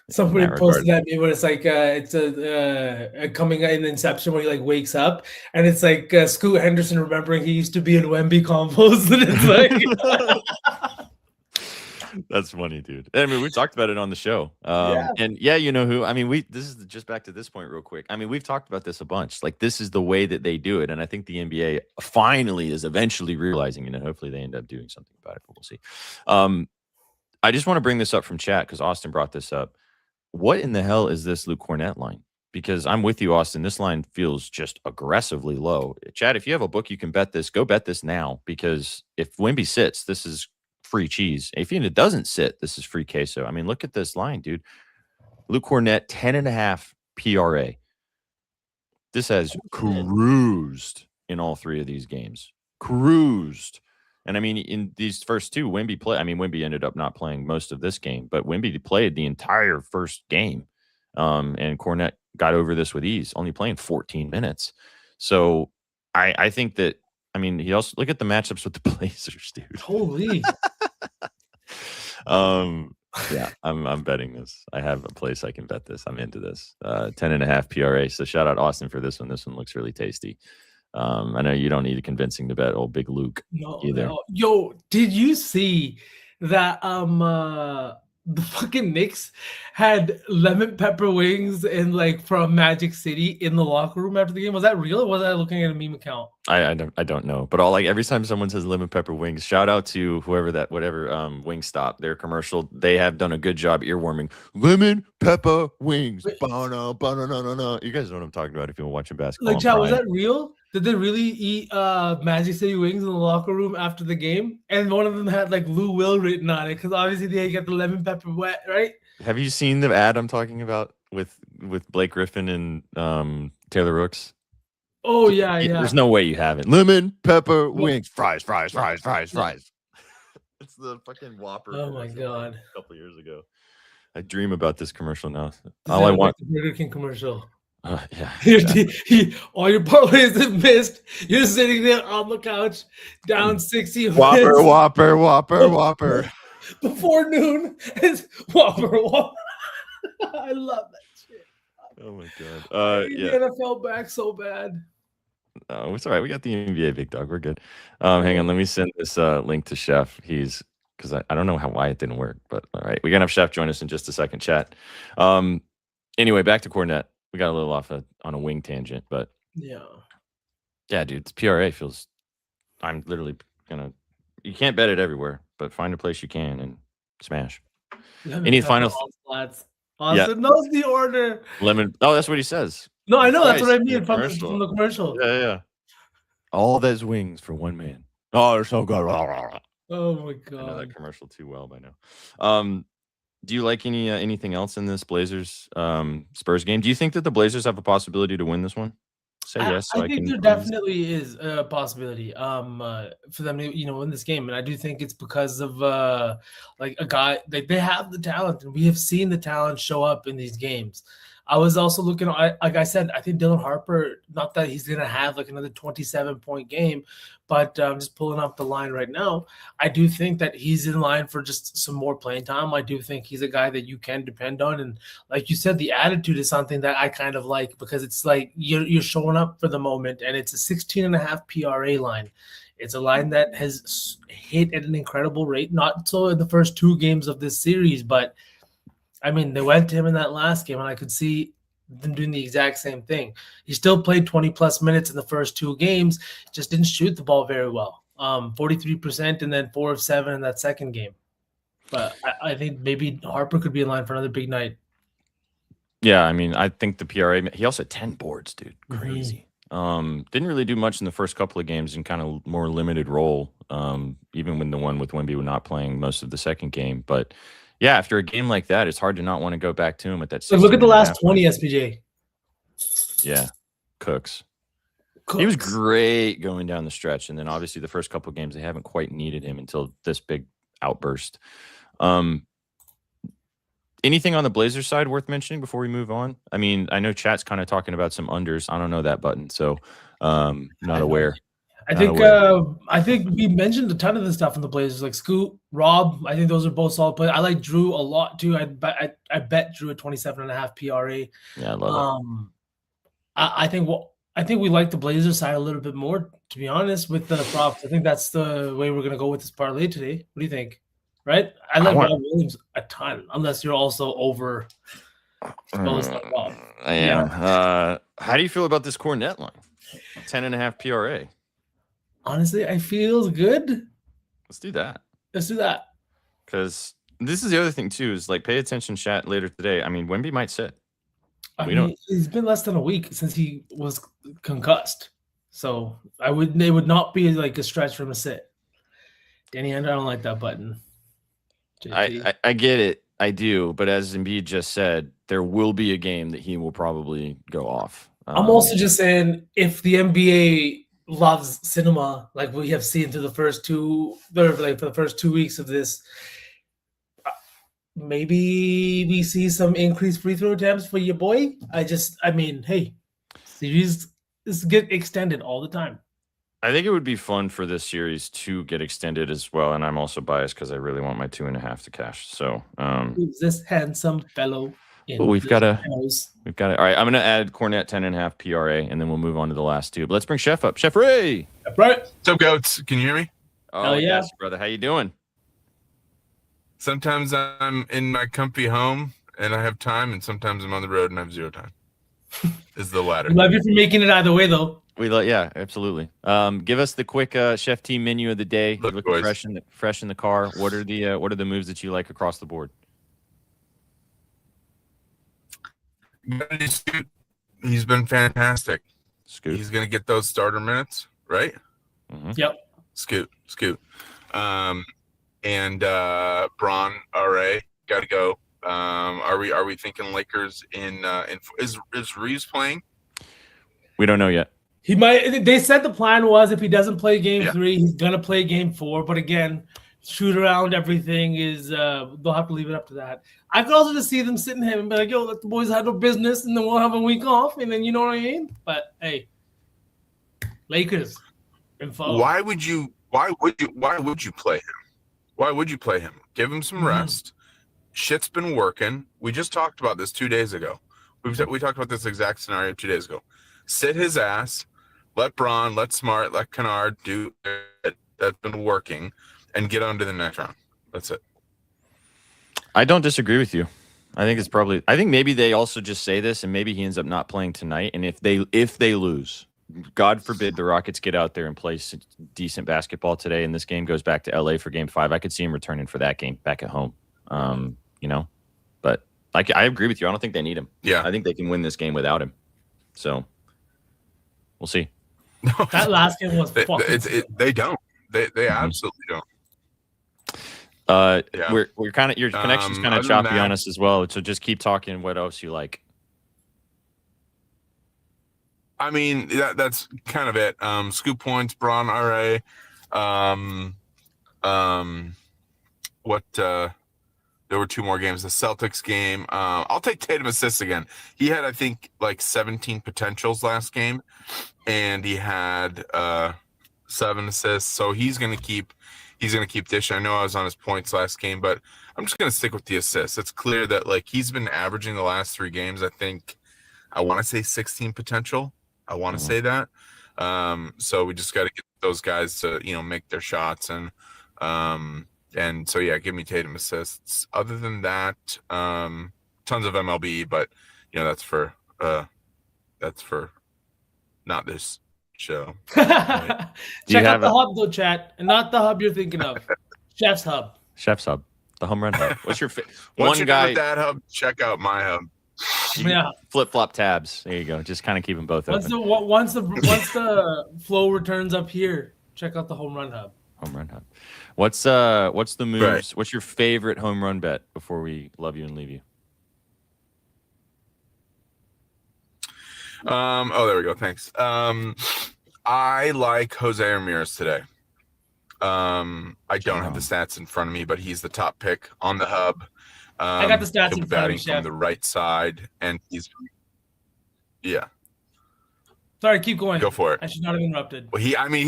Somebody posted that meme where it's like it's a coming in Inception where he like wakes up, and it's like Scoot Henderson remembering he used to be in Wemby combos, and it's like that's funny, dude. I mean, we talked about it on the show. And you know who? I mean, this is just back to this point real quick. I mean, we've talked about this a bunch. Like, this is the way that they do it. And I think the NBA finally is eventually realizing, hopefully they end up doing something about it, but we'll see. I just want to bring this up from chat because Austin brought this up. What in the hell is this Luke Cornett line? Because I'm with you, Austin. This line feels just aggressively low. Chad, if you have a book, you can bet this. Go bet this now, because if Wemby sits, this is free cheese. If it doesn't sit, this is free queso. I mean, look at this line, dude. Luke Cornett, 10.5 PRA. This has cruised in all 3 of these games. Cruised. And I mean, in these first 2, Wemby ended up not playing most of this game, but Wemby played the entire first game. And Cornett got over this with ease, only playing 14 minutes. So I think that, I mean, he also look at the matchups with the Blazers, dude. Holy. Yeah, I'm betting this. I have a place I can bet this. I'm into this. 10.5 PRA. So shout out Austin for this one. This one looks really tasty. I know you don't need a convincing to bet old Big Luke either. No. Yo, did you see that the fucking Knicks had lemon pepper wings from Magic City in the locker room after the game? Was that real, or was I looking at a meme account? I don't know, but every time someone says lemon pepper wings, shout out to whatever Wingstop, their commercial. They have done a good job earworming lemon pepper wings. You guys know what I'm talking about if you're watching basketball. Like, Chad, was that real? Did they really eat Magic City wings in the locker room after the game? And one of them had Lou Will written on it, because obviously they get the lemon pepper wet, right? Have you seen the ad I'm talking about with Blake Griffin and Taylor Rooks? Oh yeah. There's no way you haven't. Lemon pepper wings, fries. It's the fucking Whopper. Oh my god! A couple years ago, I dream about this commercial now. All I want the Burger King commercial. Yeah. All your parlays have missed. You're sitting there on the couch, down 60. Whopper. Before noon, it's Whopper. I love that shit. Oh my god. Yeah. The NFL back so bad. Oh, it's all right. We got the NBA, big dog. We're good. Hang on. Let me send this link to Chef. Because I don't know why it didn't work, but all right. We're going to have Chef join us in just a second, chat. Anyway, back to Cornett. We got a little off on a wing tangent, but yeah, dude, PRA feels. I'm literally you can't bet it everywhere, but find a place you can and smash. Any final? Austin knows the order. Lemon. Oh, that's what he says. No, I know. That's what I mean from the commercial. Yeah. All those wings for one man. Oh, they're so good. Oh my god. I know that commercial too well by now. Do you like anything else in this Blazers Spurs game? Do you think that the Blazers have a possibility to win this one? Say yes. I think there definitely is a possibility for them to win this game, and I do think it's because of a guy. They have the talent, and we have seen the talent show up in these games. I was also looking, like I said, I think Dylan Harper, not that he's going to have another 27-point game, but I'm just pulling up the line right now. I do think that he's in line for just some more playing time. I do think he's a guy that you can depend on. And like you said, the attitude is something that I kind of like, because it's like you're showing up for the moment, and it's a 16.5 PRA line. It's a line that has hit at an incredible rate, not so in the first 2 games of this series, but I mean, they went to him in that last game, and I could see them doing the exact same thing. He still played 20+ minutes in the first 2 games, just didn't shoot the ball very well. 43% and then 4 of 7 in that second game. But I think maybe Harper could be in line for another big night. Yeah, I mean, I think the PRA. He also had 10 boards, dude. Crazy. Didn't really do much in the first couple of games in kind of more limited role. Even when the one with Wemby was not playing most of the second game. But yeah, after a game like that, it's hard to not want to go back to him at that. So look at the last 20 SPJ. Yeah, Cooks. He was great going down the stretch, and then obviously the first couple of games they haven't quite needed him until this big outburst. Anything on the Blazers side worth mentioning before we move on? I mean, I know chat's kind of talking about some unders. I don't know that button, so not aware. I think we mentioned a ton of the stuff in the Blazers, like Scoot, Rob. I think those are both solid players. I like Drew a lot too. I bet Drew at 27.5 PRA. Yeah, I love it. I think we like the Blazers side a little bit more, to be honest, with the props. I think that's the way we're gonna go with this parlay today. What do you think? Right? I like Rob Williams a ton, unless you're also over exposed like Rob. I am. Yeah. How do you feel about this Cornet line? 10.5 PRA. Honestly, I feel good. Let's do that. Because this is the other thing too, is like pay attention chat later today. I mean, Wemby might sit. It's been less than a week since he was concussed. So it would not be like a stretch for him to sit. Danny Andrew, I don't like that button. I get it. I do. But as Embiid just said, there will be a game that he will probably go off. I'm also just saying, if the NBA loves cinema like we have seen through the first 2 weeks of this, maybe we see some increased free throw attempts for your boy. Hey, series get extended all the time. I think it would be fun for this series to get extended as well, and I'm also biased because I really want my 2.5 to cash. So, who's this handsome fellow? We've got it. All right, I'm gonna add Cornet 10.5 PRA, and then we'll move on to the last 2. But let's bring Chef up. Chef Ray. Right. What's up, goats? Can you hear me? Oh yeah. Yes, brother. How you doing? Sometimes I'm in my comfy home and I have time, and sometimes I'm on the road and I have 0 time. Is the latter. Love you for making it either way, though. Yeah, absolutely. Give us the quick chef team menu of the day. Look, looking fresh in the car. What are the moves that you like across the board? Scoot. He's been fantastic. Scoot. He's gonna get those starter minutes, right? Mm-hmm. Yep. Scoot. And Braun, RA, got to go. Are we thinking Lakers in is Reeves playing? We don't know yet. He might. They said the plan was if he doesn't play game 3, he's gonna play game 4. But again, shoot around everything is they'll have to leave it up to that. I could also just see them sitting him and be like, "Yo, let the boys handle business, and then we'll have a week off, and then you know what I mean." But hey, Lakers. Why would you play him? Why would you play him? Give him some rest. Shit's been working. We just talked about this 2 days ago. We talked about this exact scenario 2 days ago. Sit his ass. Let Braun, let Smart, let Kennard do it. That's been working, and get on to the next round. That's it. I don't disagree with you. I think maybe they also just say this, and maybe he ends up not playing tonight. And if they lose, God forbid the Rockets get out there and play decent basketball today, and this game goes back to LA for Game 5, I could see him returning for that game back at home. But I agree with you. I don't think they need him. Yeah, I think they can win this game without him. So we'll see. That last game was fucking. They don't. They absolutely don't. We're kind of your connection's kind of choppy on us as well. So just keep talking. What else you like? I mean, that's kind of it. Scoop points, Braun, RA. There were 2 more games. The Celtics game. I'll take Tatum assists again. He had, I think, like 17 potentials last game, and he had 7 assists. So he's gonna keep dishing. I know I was on his points last game, but I'm just gonna stick with the assists. It's clear that like he's been averaging the last 3 games. I want to say 16 potential. I want to say that. So we just got to get those guys to make their shots and so yeah, give me Tatum assists. Other than that, tons of MLB, but that's for that's for not this show. Right? Check out the hub though, chat, and not the hub you're thinking of. Chef's Hub. Chef's Hub. The home run hub. What's your one guy? That hub. Check out my hub. Yeah. Flip flop tabs. There you go. Just kind of keep them both open. Once the flow returns up here, check out the home run hub. Home run hub. What's the moves? Right. What's your favorite home run bet before we love you and leave you? Oh, there we go. Thanks. I like Jose Ramirez today. I don't have the stats in front of me, but he's the top pick on the hub. I got the stats in front of me, from the right side, and he's Sorry, keep going. Go for it. I should not have interrupted. Well, he'll be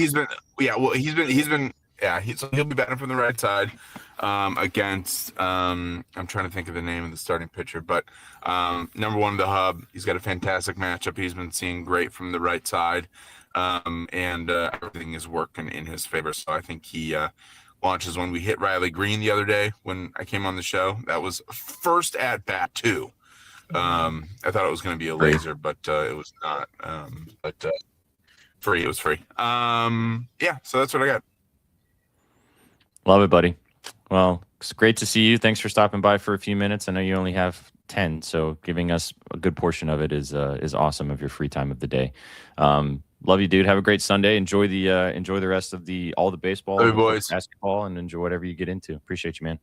batting from the right side against. I'm trying to think of the name of the starting pitcher, but number one, the hub. He's got a fantastic matchup. He's been seeing great from the right side. And everything is working in his favor. So I think he launches when we hit Riley Green the other day when I came on the show. That was first at bat too. I thought it was going to be a laser, but it was not. But free, it was free. Yeah, so that's what I got. Love it, buddy. Well, it's great to see you. Thanks for stopping by for a few minutes. I know you only have 10, so giving us a good portion of it is awesome of your free time of the day. Love you, dude. Have a great Sunday. Enjoy the rest of all the baseball, hey, boys. Basketball, and enjoy whatever you get into. Appreciate you, man.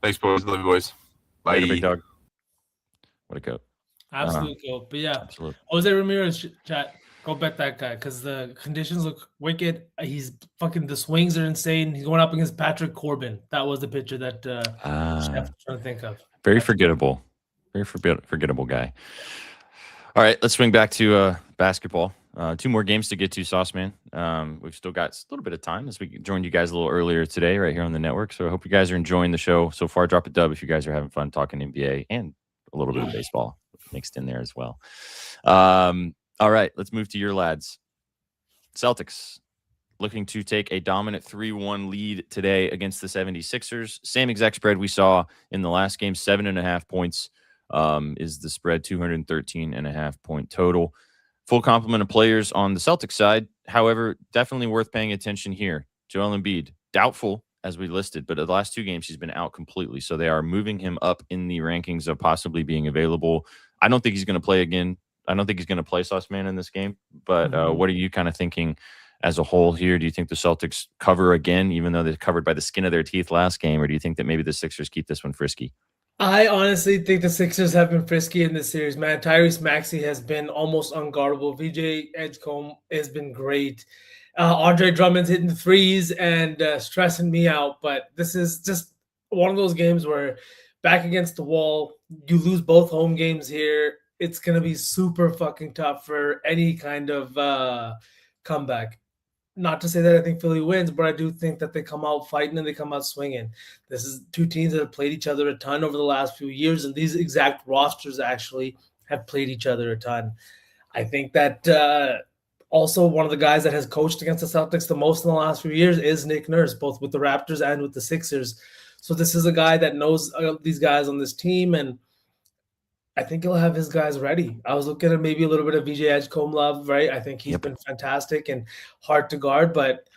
Thanks, boys. Love you, boys. Bye. Later, big dog. What a goat. Absolute goat. But yeah, absolutely. Jose Ramirez, chat. Go bet that guy because the conditions look wicked. He's fucking, the swings are insane. He's going up against Patrick Corbin. That was the pitcher that Chef was trying to think of. Very forgettable. Very forgettable guy. All right, let's swing back to basketball. 2 more games to get to, Sauce Man. We've still got a little bit of time as we joined you guys a little earlier today right here on the network. So I hope you guys are enjoying the show so far. Drop a dub if you guys are having fun talking NBA and a little bit of baseball mixed in there as well. All right, let's move to your lads. Celtics looking to take a dominant 3-1 lead today against the 76ers. Same exact spread we saw in the last game, 7.5 points is the spread, 213.5 point total. Full complement of players on the Celtics side. However, definitely worth paying attention here. Joel Embiid, doubtful as we listed, but the last 2 games he's been out completely. So they are moving him up in the rankings of possibly being available. I don't think he's going to play again. I don't think he's going to play Sauce Man in this game. But what are you kind of thinking as a whole here? Do you think the Celtics cover again, even though they're covered by the skin of their teeth last game? Or do you think that maybe the Sixers keep this one frisky? I honestly think the Sixers have been frisky in this series, man. Tyrese Maxey has been almost unguardable. VJ Edgecombe has been great. Andre Drummond's hitting the threes and stressing me out. But this is just one of those games where back against the wall, you lose both home games here. It's going to be super fucking tough for any kind of comeback. Not to say that I think Philly wins, but I do think that they come out fighting and they come out swinging. This is 2 teams that have played each other a ton over the last few years, and these exact rosters actually have played each other a ton. I think that also one of the guys that has coached against the Celtics the most in the last few years is Nick Nurse, both with the Raptors and with the Sixers. So this is a guy that knows these guys on this team, and I think he'll have his guys ready. I was looking at maybe a little bit of VJ Edgecombe love, right? I think he's been fantastic and hard to guard, but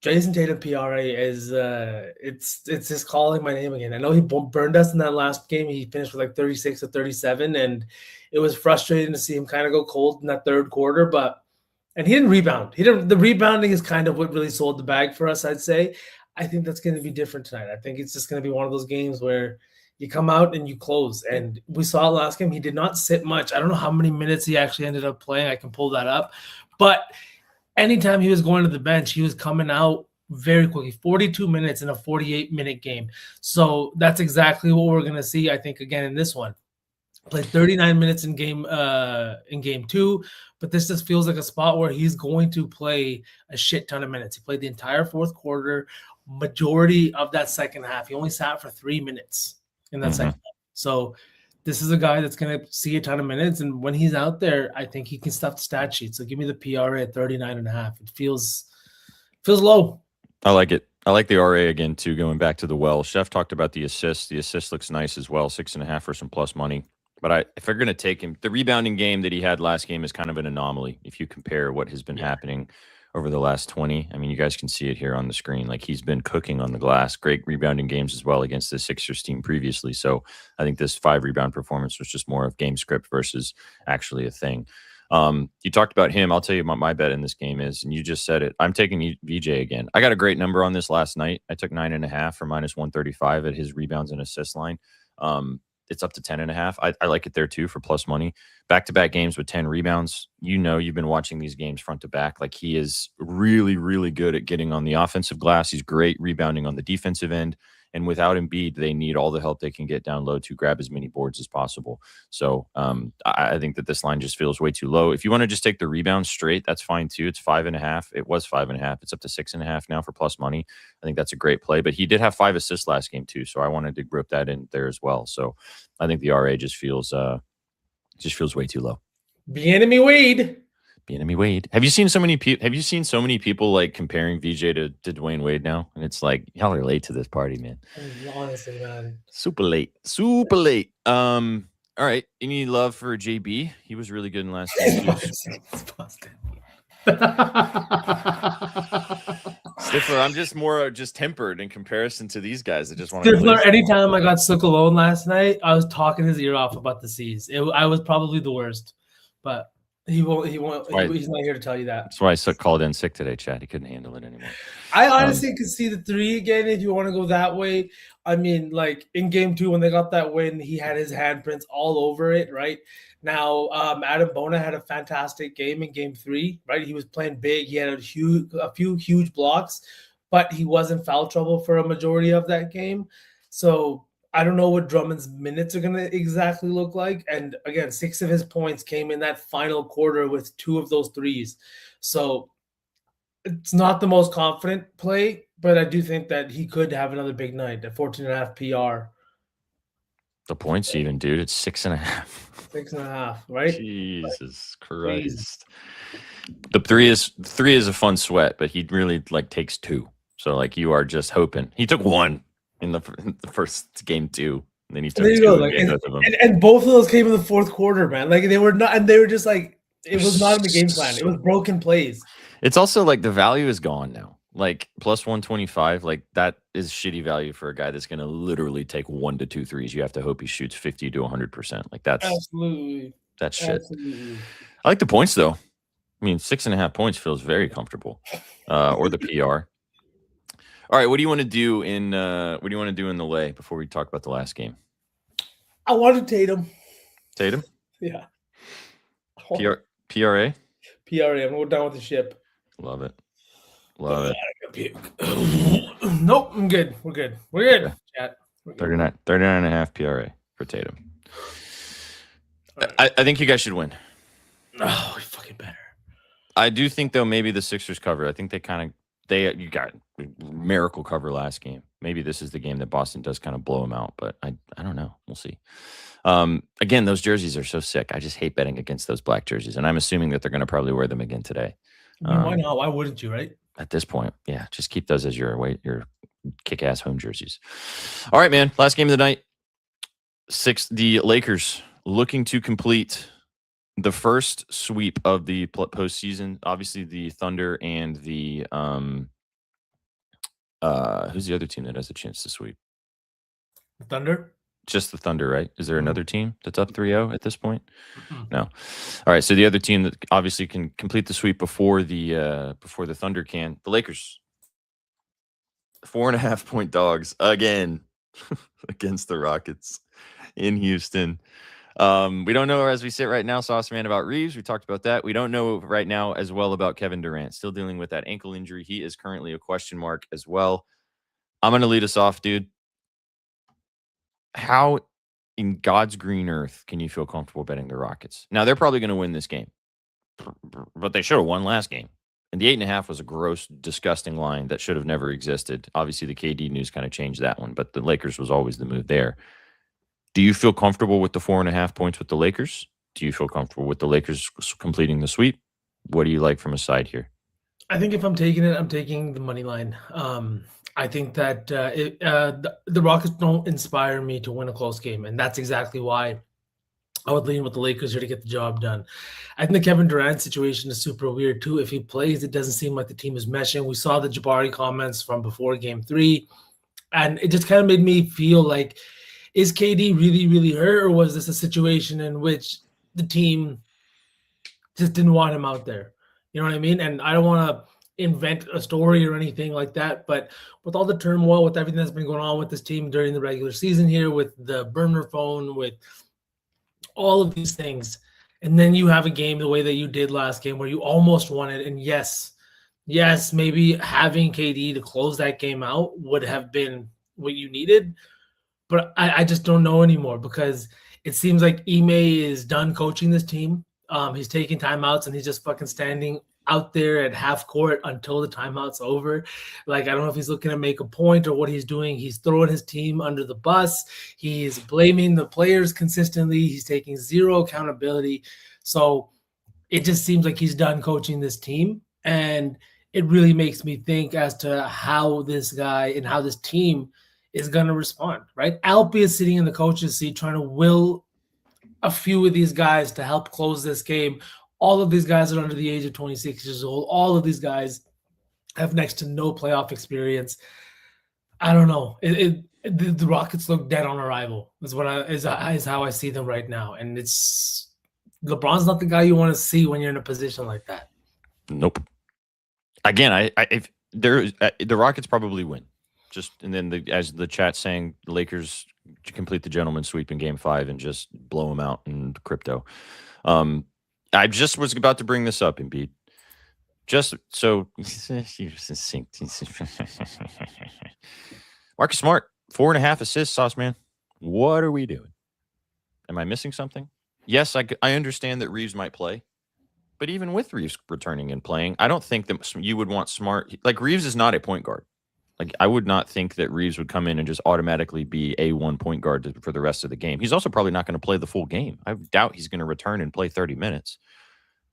Jason Tatum PRA is it's just calling my name again. I know he burned us in that last game. He finished with like 36 or 37, and it was frustrating to see him kind of go cold in that third quarter, and he didn't rebound. The rebounding is kind of what really sold the bag for us, I'd say. I think that's going to be different tonight. I think it's just going to be one of those games where you come out and you close. And we saw last game, he did not sit much. I don't know how many minutes he actually ended up playing. I can pull that up. But anytime he was going to the bench, he was coming out very quickly. 42 minutes in a 48-minute game. So that's exactly what we're going to see, I think, again in this one. Played 39 minutes in game 2, but this just feels like a spot where he's going to play a shit ton of minutes. He played the entire fourth quarter, majority of that second half. He only sat for 3 minutes in that second half. So this is a guy that's going to see a ton of minutes, and when he's out there, I think he can stuff the stat sheet. So give me the PRA at 39.5. It feels low. I like it. I like the RA again too. Going back to the well, Chef talked about the assist. The assist looks nice as well. 6.5 for some plus money. But if they're going to take him, the rebounding game that he had last game is kind of an anomaly. If you compare what has been happening over the last 20, I mean, you guys can see it here on the screen. Like, he's been cooking on the glass. Great rebounding games as well against the Sixers team previously. So I think this 5 rebound performance was just more of game script versus actually a thing. You talked about him. I'll tell you what my bet in this game is, and you just said it. I'm taking VJ again. I got a great number on this last night. I took 9.5 for -135 at his rebounds and assist line. It's up to 10.5. I like it there too for plus money. Back-to-back games with 10 rebounds. You know, you've been watching these games front to back. Like, he is really, really good at getting on the offensive glass. He's great rebounding on the defensive end. And without Embiid, they need all the help they can get down low to grab as many boards as possible. So I think that this line just feels way too low. If you want to just take the rebound straight, that's fine too. It's 5.5. It was 5.5. It's up to 6.5 now for plus money. I think that's a great play. But he did have 5 assists last game too, so I wanted to group that in there as well. So I think the RA just feels way too low. BNN Wade. BNN Wade. Have you seen so many people like comparing VJ to Dwayne Wade now? And it's like, y'all are late to this party, man. Honestly, man. Super late. Super late. All right. Any love for JB? He was really good in last game. Stifler, I'm just tempered in comparison to these guys that just want to. Stifler, anytime I got Sook alone last night, I was talking his ear off about the C's. I was probably the worst, but he won't. He's not here to tell you that. That's why Sook called in sick today, Chad. He couldn't handle it anymore. I honestly could see the 3 again if you want to go that way. I mean, like in game 2 when they got that win, he had his handprints all over it, right? Now, Adam Bona had a fantastic game in game 3, right? He was playing big. He had a few huge blocks, but he was in foul trouble for a majority of that game. So I don't know what Drummond's minutes are going to exactly look like. And again, 6 of his points came in that final quarter with 2 of those threes. So it's not the most confident play, but I do think that he could have another big night at 14.5 PR. The points even, dude. It's 6.5. 6.5, right? Jesus Christ. The three is a fun sweat, but he really like takes 2. So like you are just hoping. He took 1 in the first game 2. And then he took 2 and both of those came in the fourth quarter, man. Like they were just like it was not in the game plan. It was broken plays. It's also like the value is gone now. Like plus 125, like that is shitty value for a guy that's going to literally take 1 to 2 threes. You have to hope he shoots 50 to 100%. Like that's absolutely that's shit. Absolutely. I like the points though. I mean, 6.5 points feels very comfortable. Or the PR. All right, what do you want to do in the lay before we talk about the last game? I wanted Tatum. Tatum? Yeah. PRA? PRA. I'm going down with the ship. Love it. Love it. Nope, I'm good. We're good. Okay. Chat. 39.5 PRA for Tatum. Right. I think you guys should win. Oh, we fucking better. I do think though maybe the Sixers cover. I think you got miracle cover last game. Maybe this is the game that Boston does kind of blow them out, but I don't know. We'll see. Again, those jerseys are so sick. I just hate betting against those black jerseys, and I'm assuming that they're going to probably wear them again today. Why not? Why wouldn't you, right? At this point, yeah, just keep those as your kick-ass home jerseys. All right, man. Last game of the night. The Lakers looking to complete the first sweep of the postseason. Obviously, the Thunder and the who's the other team that has a chance to sweep? Thunder. Just the Thunder, right? Is there another team that's up 3-0 at this point? No. All right. So the other team that obviously can complete the sweep before the Thunder can. The Lakers, 4.5 point dogs again against the Rockets in Houston. We don't know as we sit right now, Sauce Man, about Reeves. We talked about that. We don't know right now as well about Kevin Durant. Still dealing with that ankle injury. He is currently a question mark as well. I'm going to lead us off, dude. How in God's green earth can you feel comfortable betting the Rockets? Now, they're probably going to win this game, but they should have won last game. And the 8.5 was a gross, disgusting line that should have never existed. Obviously, the KD news kind of changed that one, but the Lakers was always the move there. Do you feel comfortable with the 4.5 points with the Lakers? Do you feel comfortable with the Lakers completing the sweep? What do you like from a side here? I think if I'm taking it, I'm taking the money line. I think that the Rockets don't inspire me to win a close game, and that's exactly why I would lean with the Lakers here to get the job done. I think the Kevin Durant situation is super weird too. If he plays, it doesn't seem like the team is meshing. We saw the Jabari comments from before Game 3, and it just kind of made me feel like, is KD really, really hurt, or was this a situation in which the team just didn't want him out there? You know what I mean? And I don't want to invent a story or anything like that, but with all the turmoil, with everything that's been going on with this team during the regular season here, with the burner phone, with all of these things, and then you have a game the way that you did last game where you almost won it, and yes, maybe having KD to close that game out would have been what you needed, but I just don't know anymore, because it seems like Ime is done coaching this team. He's taking timeouts and he's just fucking standing out there at half court until the timeout's over. Like, I don't know if he's looking to make a point or what he's doing. He's throwing his team under the bus. He's blaming the players consistently. He's taking zero accountability. So it just seems like he's done coaching this team. And it really makes me think as to how this guy and how this team is going to respond, right? Alpi is sitting in the coach's seat trying to will a few of these guys to help close this game. All of these guys are under the age of 26 years old. All of these guys have next to no playoff experience. I don't know. The Rockets look dead on arrival. Is how I see them right now. And it's LeBron's not the guy you want to see when you're in a position like that. Nope. Again, if the Rockets probably win. And then as the chat saying, the Lakers complete the gentleman sweep in Game 5 and just blow them out in crypto. I just was about to bring this up, Embiid. Just so Marcus Smart, 4.5 assists, Sauce Man. What are we doing? Am I missing something? Yes, I understand that Reeves might play, but even with Reeves returning and playing, I don't think that you would want Smart. Like, Reeves is not a point guard. Like, I would not think that Reeves would come in and just automatically be a 1 point guard for the rest of the game. He's also probably not going to play the full game. I doubt he's going to return and play 30 minutes.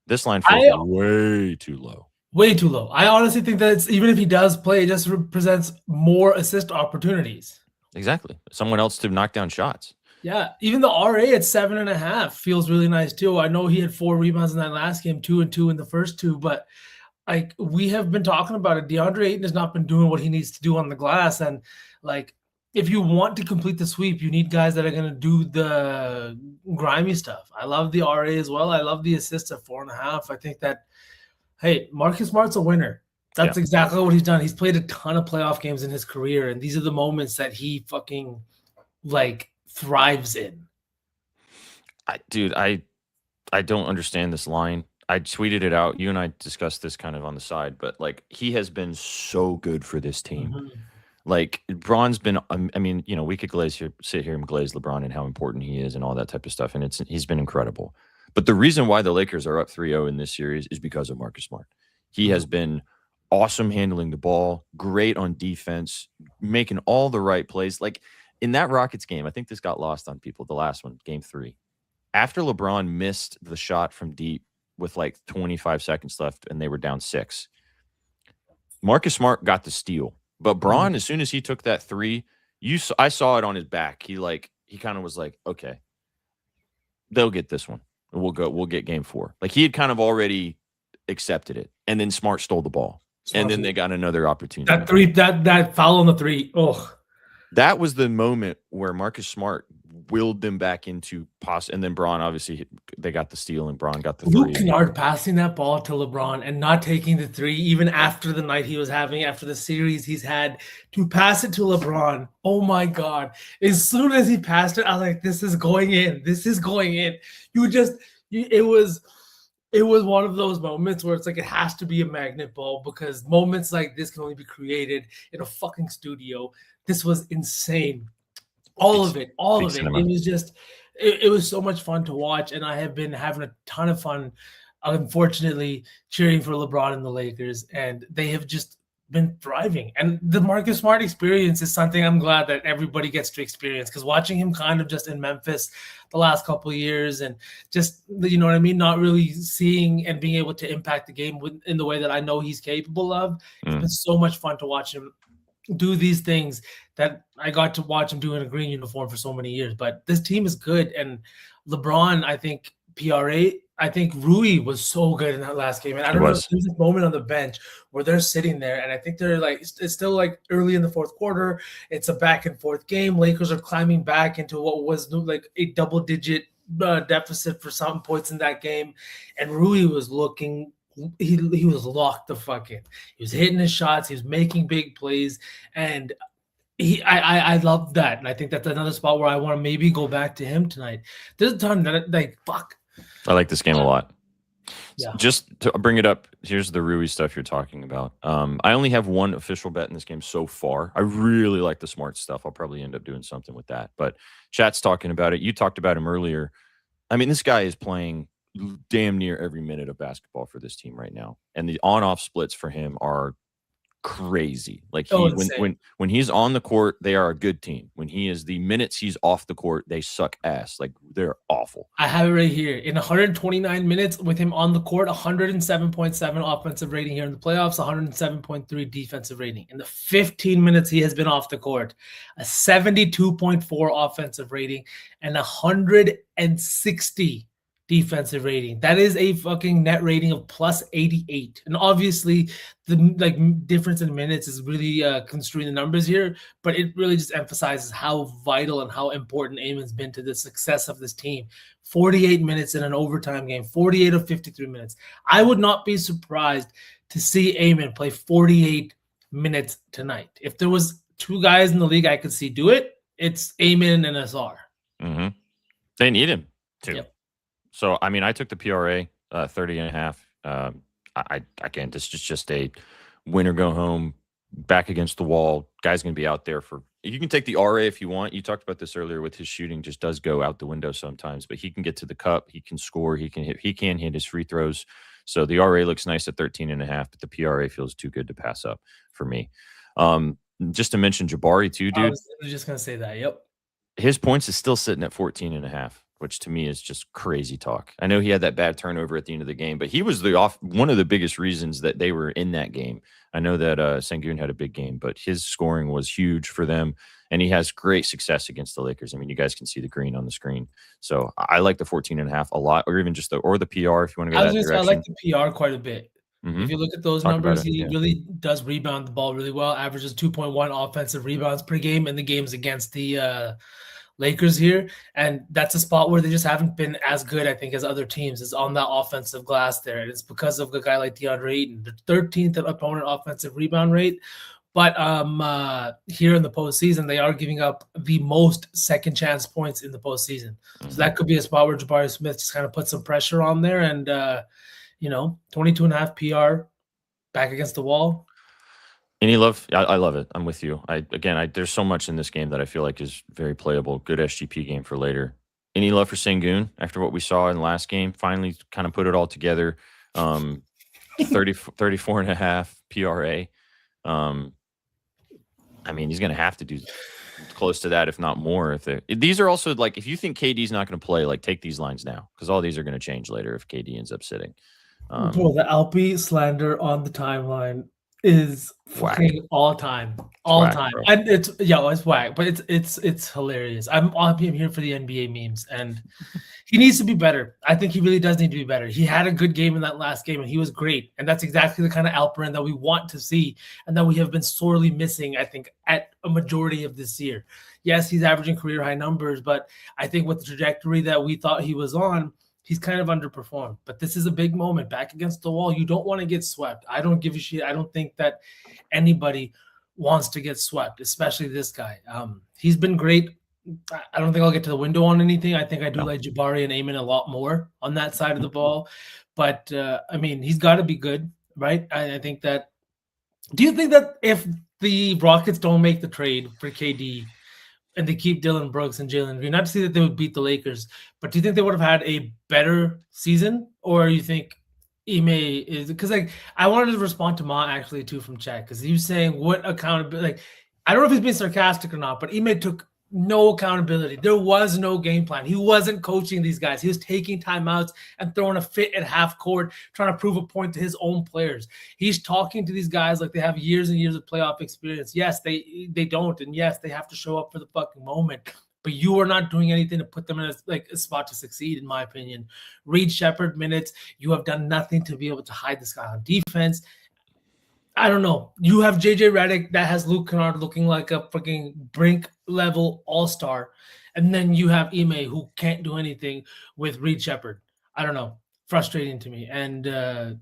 This line feels way too low. Way too low. I honestly think that even if he does play, it just represents more assist opportunities. Exactly. Someone else to knock down shots. Yeah. Even the RA at 7.5 feels really nice too. I know he had 4 rebounds in that last game, 2 and 2 in the first 2, but like, we have been talking about it. DeAndre Ayton has not been doing what he needs to do on the glass. And like, if you want to complete the sweep, you need guys that are going to do the grimy stuff. I love the RA as well. I love the assists at 4.5. I think that, hey, Marcus Smart's a winner. That's exactly what he's done. He's played a ton of playoff games in his career, and these are the moments that he fucking like thrives in. I don't understand this line. I tweeted it out. You and I discussed this kind of on the side, but like, he has been so good for this team. Mm-hmm. Like, Bron's been, I mean, you know, we could sit here and glaze LeBron and how important he is and all that type of stuff. And he's been incredible. But the reason why the Lakers are up 3-0 in this series is because of Marcus Smart. He has been awesome handling the ball, great on defense, making all the right plays. Like, in that Rockets game, I think this got lost on people, the last one, Game 3. After LeBron missed the shot from deep with like 25 seconds left and they were down 6, Marcus Smart got the steal. But Bron, as soon as he took that 3, I saw it on his back. He kind of was like, okay, they'll get this one. We'll get Game 4. Like, he had kind of already accepted it. And then Smart stole the ball. And then they got another opportunity. That foul on the 3. Oh, that was the moment where Marcus Smart willed them back into and then Bron, obviously, they got the steal and Bron got the 3. Luke Kennard passing that ball to LeBron and not taking the 3, even after the night he was having, after the series he's had, to pass it to LeBron. Oh my God. As soon as he passed it, I was like, this is going in. This is going in. It was one of those moments where it's like, it has to be a magnet ball, because moments like this can only be created in a fucking studio. This was insane. All of it. Cinema. It was just, it was so much fun to watch. And I have been having a ton of fun, unfortunately, cheering for LeBron and the Lakers. And they have just been thriving. And the Marcus Smart experience is something I'm glad that everybody gets to experience, because watching him kind of just in Memphis the last couple of years and just, you know what I mean, not really seeing and being able to impact the game in the way that I know he's capable of. It's been so much fun to watch him do these things that I got to watch him do in a green uniform for so many years. But this team is good, and LeBron, I think PRA. I think Rui was so good in that last game, and I don't know. There's this moment on the bench where they're sitting there, and I think they're like, it's still like early in the fourth quarter. It's a back and forth game. Lakers are climbing back into what was like a double-digit deficit for some points in that game, and Rui was looking. He was locked the fuck in. He was hitting his shots. He was making big plays, and I love that. And I think that's another spot where I want to maybe go back to him tonight. There's a ton that like fuck. I like this game a lot. Yeah. Just to bring it up, here's the Rui stuff you're talking about. I only have one official bet in this game so far. I really like the smart stuff. I'll probably end up doing something with that. But chat's talking about it. You talked about him earlier. I mean, this guy is playing damn near every minute of basketball for this team right now. And the on-off splits for him are crazy. Like when he's on the court, they are a good team. When he is the minutes he's off the court, they suck ass. Like they're awful. I have it right here. In 129 minutes with him on the court, 107.7 offensive rating here in the playoffs, 107.3 defensive rating. In the 15 minutes he has been off the court, a 72.4 offensive rating and 160 defensive rating. That is a fucking net rating of plus 88. And obviously the difference in minutes is really construing the numbers here, but it really just emphasizes how vital and how important Ayman's been to the success of this team. 48 minutes in an overtime game, 48 of 53 minutes. I would not be surprised to see Ayman play 48 minutes tonight. If there was two guys in the league I could see do it, it's Ayman and Azar. Mm-hmm. They need him too. Yep. So, I mean, I took the PRA 30.5. Again, this is just a win or go home, back against the wall. Guy's going to be out there for – you can take the RA if you want. You talked about this earlier with his shooting just does go out the window sometimes, but he can get to the cup. He can score. He can hit his free throws. So the RA looks nice at 13.5, but the PRA feels too good to pass up for me. Just to mention Jabari too, dude. I was just going to say that, yep. His points is still sitting at 14.5. Which to me is just crazy talk. I know he had that bad turnover at the end of the game, but he was one of the biggest reasons that they were in that game. I know that Sengun had a big game, but his scoring was huge for them, and he has great success against the Lakers. I mean, you guys can see the green on the screen. So I like the 14.5 a lot, or even just the PR if you want to go that direction. I like the PR quite a bit. Mm-hmm. If you look at those numbers, he really does rebound the ball really well, averages 2.1 offensive rebounds per game in the games against the Lakers here, and that's a spot where they just haven't been as good, I think, as other teams, is on that offensive glass there. And it's because of a guy like DeAndre Ayton, the 13th opponent offensive rebound rate. But here in the postseason, they are giving up the most second chance points in the postseason. Mm-hmm. So that could be a spot where Jabari Smith just kind of puts some pressure on there, and 22.5 PR back against the wall. Any love? I love it. I'm with you. There's so much in this game that I feel like is very playable. Good SGP game for later. Any love for Sengun after what we saw in the last game? Finally kind of put it all together. 34.5 PRA. I mean, he's going to have to do close to that, if not more. These are also like, if you think KD's not going to play, like take these lines now, because all these are going to change later if KD ends up sitting. Bro, the Alpi slander on the timeline is fucking all time, and it's whack, but it's hilarious. I'm here for the NBA memes, and he needs to be better. I think he really does need to be better. He had a good game in that last game, and he was great, and that's exactly the kind of Alperen that we want to see, and that we have been sorely missing, I think, at a majority of this year. Yes, he's averaging career high numbers, but I think with the trajectory that we thought he was on, he's kind of underperformed, but this is a big moment back against the wall. You don't want to get swept. I don't give a shit. I don't think that anybody wants to get swept, especially this guy. He's been great. I don't think I'll get to the window on anything. I think I do like Jabari and Ayman a lot more on that side of the ball, but I mean, he's got to be good, right? I think that. Do you think that if the Rockets don't make the trade for KD, and they keep Dylan Brooks and Jalen Green, not to say that they would beat the Lakers, but do you think they would have had a better season? Or you think Ime is – because, I wanted to respond to Ma, actually, too, from chat, because he was saying what accountability – I don't know if he's being sarcastic or not, but Ime took no accountability. There was no game plan. He wasn't coaching these guys. He was taking timeouts and throwing a fit at half court, trying to prove a point to his own players. He's talking to these guys like they have years and years of playoff experience. Yes, they don't, and yes, they have to show up for the fucking moment. But you are not doing anything to put them in a spot to succeed, in my opinion. Reed Shepherd minutes, you have done nothing to be able to hide this guy on defense. I don't know. You have JJ Redick that has Luke Kennard looking like a fucking brink level all-star. And then you have Ime who can't do anything with Reed Shepherd. I don't know. Frustrating to me. And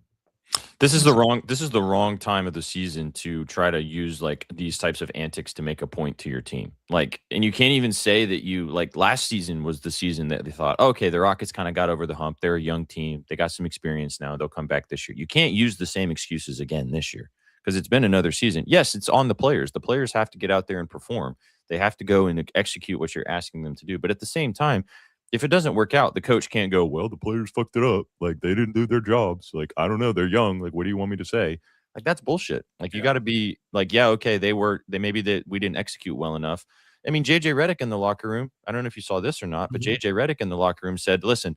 this is the wrong time of the season to try to use like these types of antics to make a point to your team. Like, and you can't even say that you like last season was the season that they thought, okay, the Rockets kind of got over the hump. They're a young team. They got some experience now. They'll come back this year. You can't use the same excuses again this year because it's been another season. Yes, it's on the players. The players have to get out there and perform. They have to go and execute what you're asking them to do. But at the same time, if it doesn't work out, the coach can't go, well, the players fucked it up. Like, they didn't do their jobs. Like, I don't know. They're young. Like, what do you want me to say? Like, that's bullshit. Like, you got to be like, yeah, okay, we didn't execute well enough. I mean, JJ Redick in the locker room, I don't know if you saw this or not, but JJ Redick in the locker room said, listen,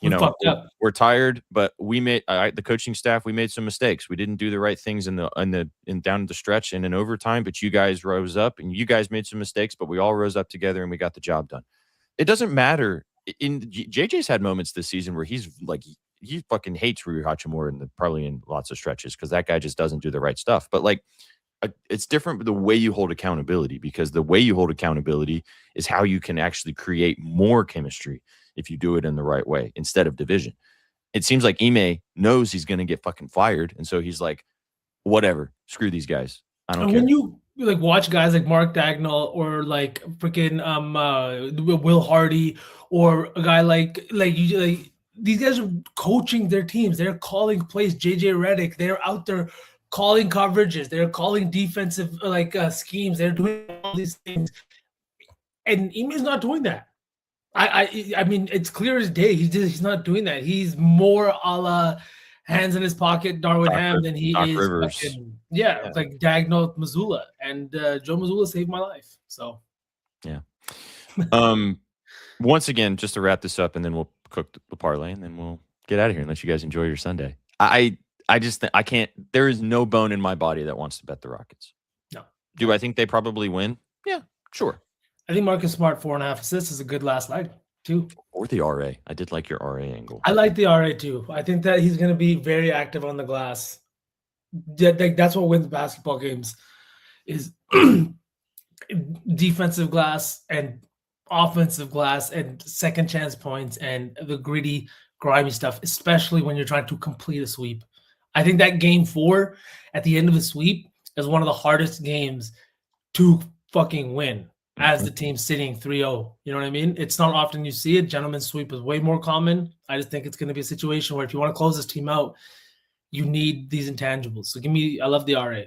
we're tired, but the coaching staff, we made some mistakes. We didn't do the right things in down the stretch and in overtime, but you guys rose up and you guys made some mistakes, but we all rose up together and we got the job done. It doesn't matter. JJ's had moments this season where he's like, he fucking hates Rui Hachimura probably in lots of stretches because that guy just doesn't do the right stuff. But like, it's different with the way you hold accountability, because the way you hold accountability is how you can actually create more chemistry if you do it in the right way instead of division. It seems like Ime knows he's going to get fucking fired. And so he's like, whatever, screw these guys. I don't care. When you like watch guys like Mark Dagnall or like freaking Will Hardy or a guy like these guys are coaching their teams. They're calling plays. JJ Redick, they're out there calling coverages. They're calling defensive schemes. They're doing all these things, and Ime's not doing that. I mean, it's clear as day. He's not doing that. He's more a la hands in his pocket Darwin Ham than he is fucking, like Dagnall Missoula. And Joe Missoula saved my life. So yeah. Once again, just to wrap this up, and then we'll cook the parlay, and then we'll get out of here and let you guys enjoy your Sunday. I just I can't. There is no bone in my body that wants to bet the Rockets. No. Do I think they probably win? Yeah, sure. I think Marcus Smart 4.5 assists is a good last leg too. Or the RA. I did like your RA angle. I like the RA too. I think that he's going to be very active on the glass. That's what wins basketball games is defensive glass and offensive glass and second chance points and the gritty, grimy stuff, especially when you're trying to complete a sweep. I think that game 4 at the end of the sweep is one of the hardest games to fucking win as the team sitting 3-0. You know what I mean? It's not often you see it. Gentleman's sweep is way more common. I just think it's going to be a situation where if you want to close this team out, you need these intangibles. So I love the RA.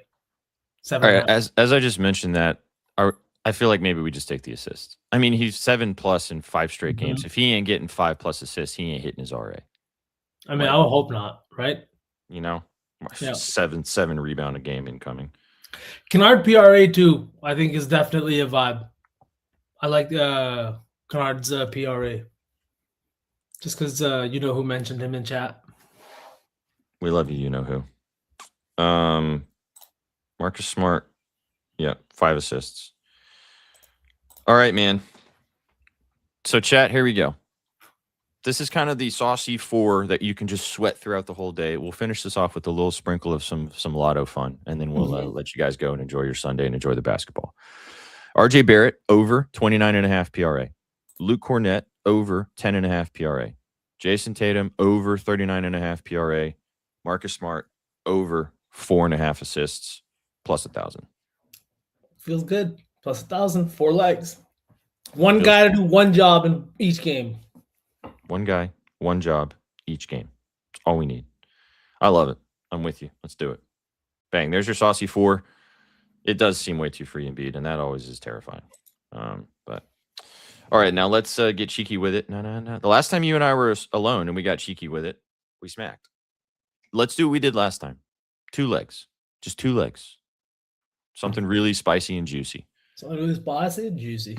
7. All right, as I just mentioned that, I feel like maybe we just take the assists. I mean, he's 7+ in 5 straight games. If he ain't getting 5+ assists, he ain't hitting his RA. I mean, I would hope not, right? You know, 7 rebound a game incoming. Kennard PRA too, I think, is definitely a vibe. I like Kennard's PRA. Just because you know who mentioned him in chat. We love you know who. Marcus Smart, 5 assists. All right, man. So chat, here we go. This is kind of the saucy 4 that you can just sweat throughout the whole day. We'll finish this off with a little sprinkle of some lotto fun, and then we'll let you guys go and enjoy your Sunday and enjoy the basketball. RJ Barrett, over 29.5 PRA. Luke Cornett, over 10.5 PRA. Jason Tatum, over 39.5 PRA. Marcus Smart, over 4.5 assists, plus 1,000. Feels good. Plus 1,000, 4 legs. One guy to do one job in each game. One guy, one job, each game. That's all we need. I love it. I'm with you. Let's do it. Bang. There's your saucy 4. It does seem way too free Embiid, and that always is terrifying. But all right, now let's get cheeky with it. No. The last time you and I were alone and we got cheeky with it, we smacked. Let's do what we did last time. 2 legs. Just 2 legs. Something really spicy and juicy. Something really spicy and juicy.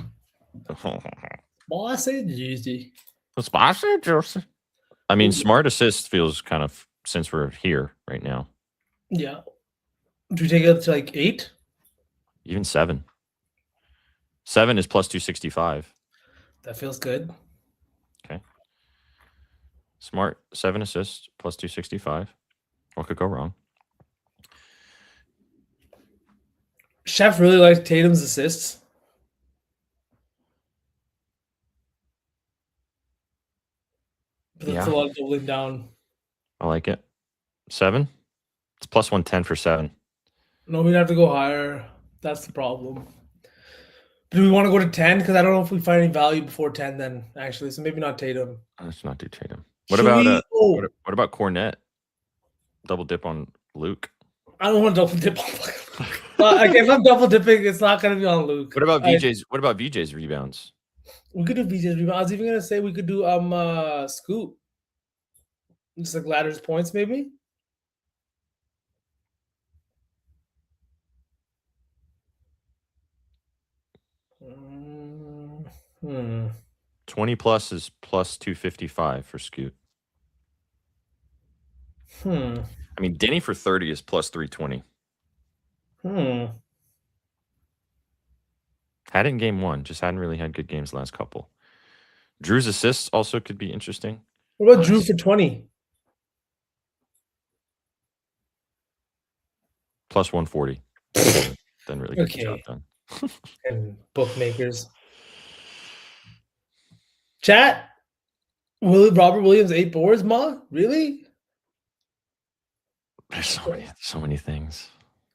Bossy juicy. Spicy juicy. I mean, smart assist feels kind of, since we're here right now. Yeah. Do we take it to like 8? Even 7. 7 is plus 265. That feels good. Okay. Smart 7 assists plus 265. What could go wrong? Chef really likes Tatum's assists. But that's a lot of doubling down. I like it. 7? It's plus 110 for 7. No, we'd have to go higher. That's the problem. Do we want to go to 10? Because I don't know if we find any value before 10 then, actually. So maybe not Tatum. Let's not do Tatum. What about what about Cornette? Double dip on Luke? I don't want to double dip on Luke. If I'm double dipping, it's not going to be on Luke. What about VJ's? What about VJ's rebounds? We could do VJ's rebounds. I was even going to say we could do Scoot. Just like ladders points, maybe. Hmm. 20 plus is plus 255 for Scoot. I mean, Denny for 30 is plus 320. Had it in game 1, just hadn't really had good games the last couple. Drew's assists also could be interesting. What about Drew for 20? Plus 140. Didn't really get the job done. And bookmakers. Chat. Robert Williams 8 boards, Ma? Really? There's so many things.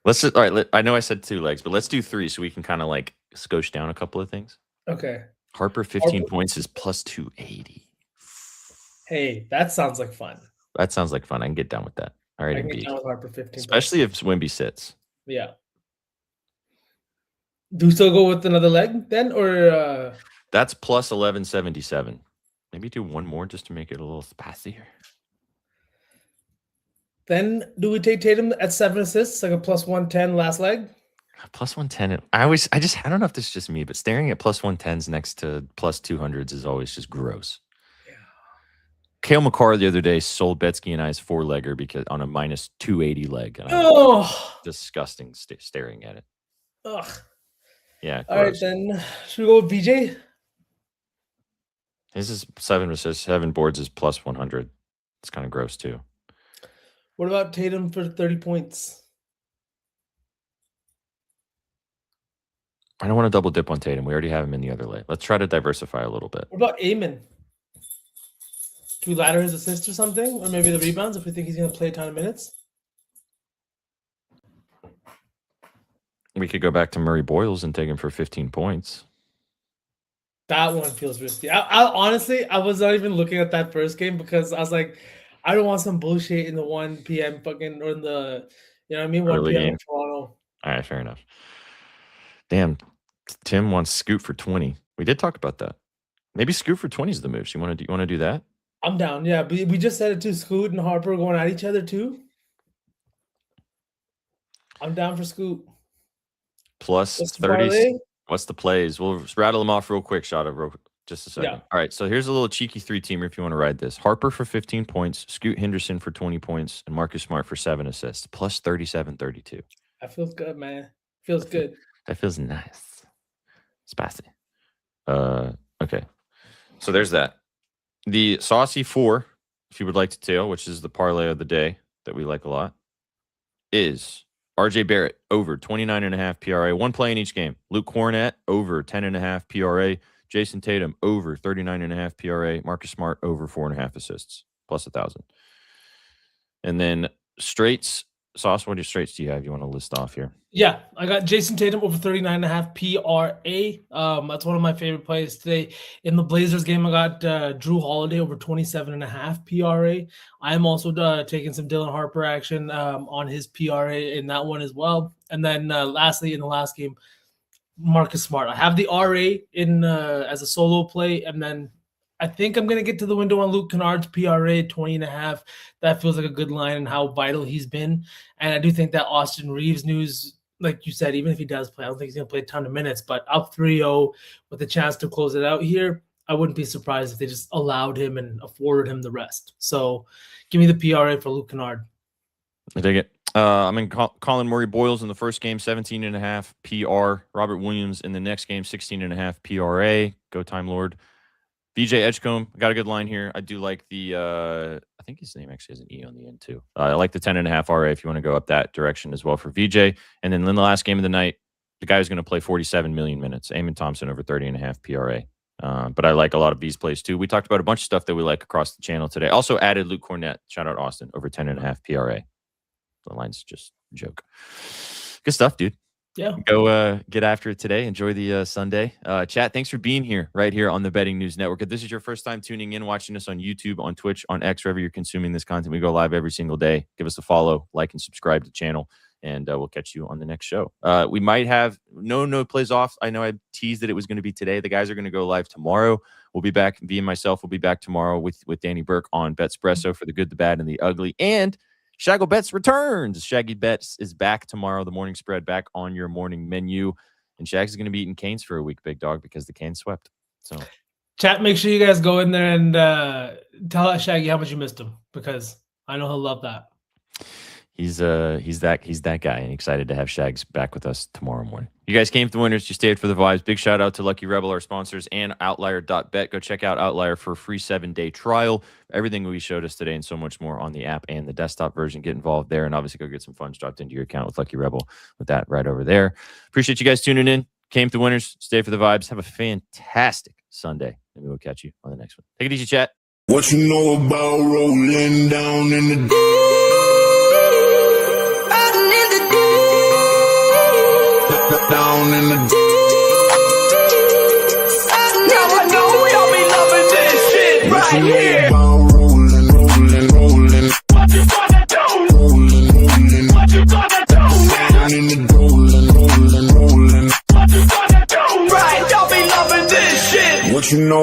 Let's just, all right. I know I said 2 legs, but let's do 3 so we can kind of like scotch down a couple of things. Okay. Harper 15 points is plus 280. Hey, that sounds like fun. That sounds like fun. I can get down with that. All right, I can get down with Harper 15. Especially if Wimby sits. Yeah. Do we still go with another leg then, or that's plus 1177. Maybe do one more just to make it a little spicier. Then do we take Tatum at 7 assists, like a plus 110 last leg? Plus 110. I don't know if this is just me, but staring at plus 110s next to plus 200s is always just gross. Yeah. Cale McCarr the other day sold Betsky and I's 4-legger because on a minus 280 leg. And disgusting staring at it. Ugh. Yeah. All right, then should we go with BJ? His is 7 assists, 7 boards is plus 100. It's kind of gross too. What about Tatum for 30 points? I don't want to double dip on Tatum. We already have him in the other leg. Let's try to diversify a little bit. What about Amon? Do we ladder his assist or something? Or maybe the rebounds if we think he's going to play a ton of minutes? We could go back to Murray Boyles and take him for 15 points. That one feels risky. I honestly, I was not even looking at that first game because I was like, I don't want some bullshit in the 1 p.m. fucking, or in the, you know what I mean? 1 p.m. in Toronto. All right, fair enough. Damn, Tim wants Scoot for 20. We did talk about that. Maybe Scoot for 20 is the move. So you want to do that? I'm down. Yeah, but we just said it too. Scoot and Harper going at each other too. I'm down for Scoot. Plus 30. What's the plays? We'll rattle them off real quick, Shada. Just a second. Yeah. All right, so here's a little cheeky 3-teamer if you want to ride this. Harper for 15 points, Scoot Henderson for 20 points, and Marcus Smart for 7 assists, plus 37-32. That feels good, man. Feels good. That feels nice. Spicy. Okay. So there's that. The Saucy 4, if you would like to tail, which is the parlay of the day that we like a lot, is RJ Barrett over 29.5 PRA, 1 play in each game. Luke Cornette over 10.5 PRA. Jason Tatum over 39.5 PRA. Marcus Smart over 4.5 assists, plus 1,000. And then straights. Sauce, what straights do you have you want to list off here? Yeah, I got Jason Tatum over 39.5 PRA. That's one of my favorite plays today. In the Blazers game, I got Drew Holiday over 27.5 PRA. I am also taking some Dylan Harper action on his PRA in that one as well. And then lastly, in the last game, Marcus Smart. I have the RA in as a solo play, and then I think I'm going to get to the window on Luke Kennard's PRA 20.5. That feels like a good line and how vital he's been. And I do think that Austin Reeves news like you said, even if he does play, I don't think he's going to play a ton of minutes, but up 3-0 with a chance to close it out here, I wouldn't be surprised if they just allowed him and afforded him the rest. So give me the PRA for Luke Kennard. I take it. I'm in Colin Murray-Boyles in the first game, 17.5 PR. Robert Williams in the next game, 16.5 PRA. Go Time Lord. VJ Edgecombe, got a good line here. I do like the, I think his name actually has an E on the end too. I like the 10.5 RA if you want to go up that direction as well for VJ. And then in the last game of the night, the guy who's going to play 47 million minutes, Eamon Thompson over 30.5 PRA. But I like a lot of these plays too. We talked about a bunch of stuff that we like across the channel today. Also added Luke Cornett, shout out Austin, over 10.5 PRA. The line's just a joke. Good stuff, dude. Yeah. Go get after it today. Enjoy the Sunday. Chat, thanks for being here right here on the Betting News Network. If this is your first time tuning in, watching us on YouTube, on Twitch, on X, wherever you're consuming this content, we go live every single day. Give us a follow, like, and subscribe to the channel, and we'll catch you on the next show. We might have no plays off. I know I teased that it was going to be today. The guys are going to go live tomorrow. We'll be back. V and myself will be back tomorrow with Danny Burke on Betspresso for the good, the bad, and the ugly. And Shaggle Bets returns. Shaggy Bets is back tomorrow. The morning spread back on your morning menu. And Shags is going to be eating Canes for a week, big dog, because the Canes swept. So, chat, make sure you guys go in there and tell Shaggy how much you missed him, because I know he'll love that. He's that guy, and excited to have Shags back with us tomorrow morning. You guys came to the winners. You stayed for the vibes. Big shout out to Lucky Rebel, our sponsors, and Outlier.bet. Go check out Outlier for a free 7-day trial. Everything we showed us today and so much more on the app and the desktop version. Get involved there, and obviously go get some funds dropped into your account with Lucky Rebel with that right over there. Appreciate you guys tuning in. Came to the winners. Stay for the vibes. Have a fantastic Sunday, and we will catch you on the next one. Take it easy, chat. What you know about rolling down in the down in the Now I know y'all be loving this shit right here. rolling. What you gonna do? Rolling. What you gonna do now? Down in the rolling. What you gonna do? Right, y'all be loving this shit. What you know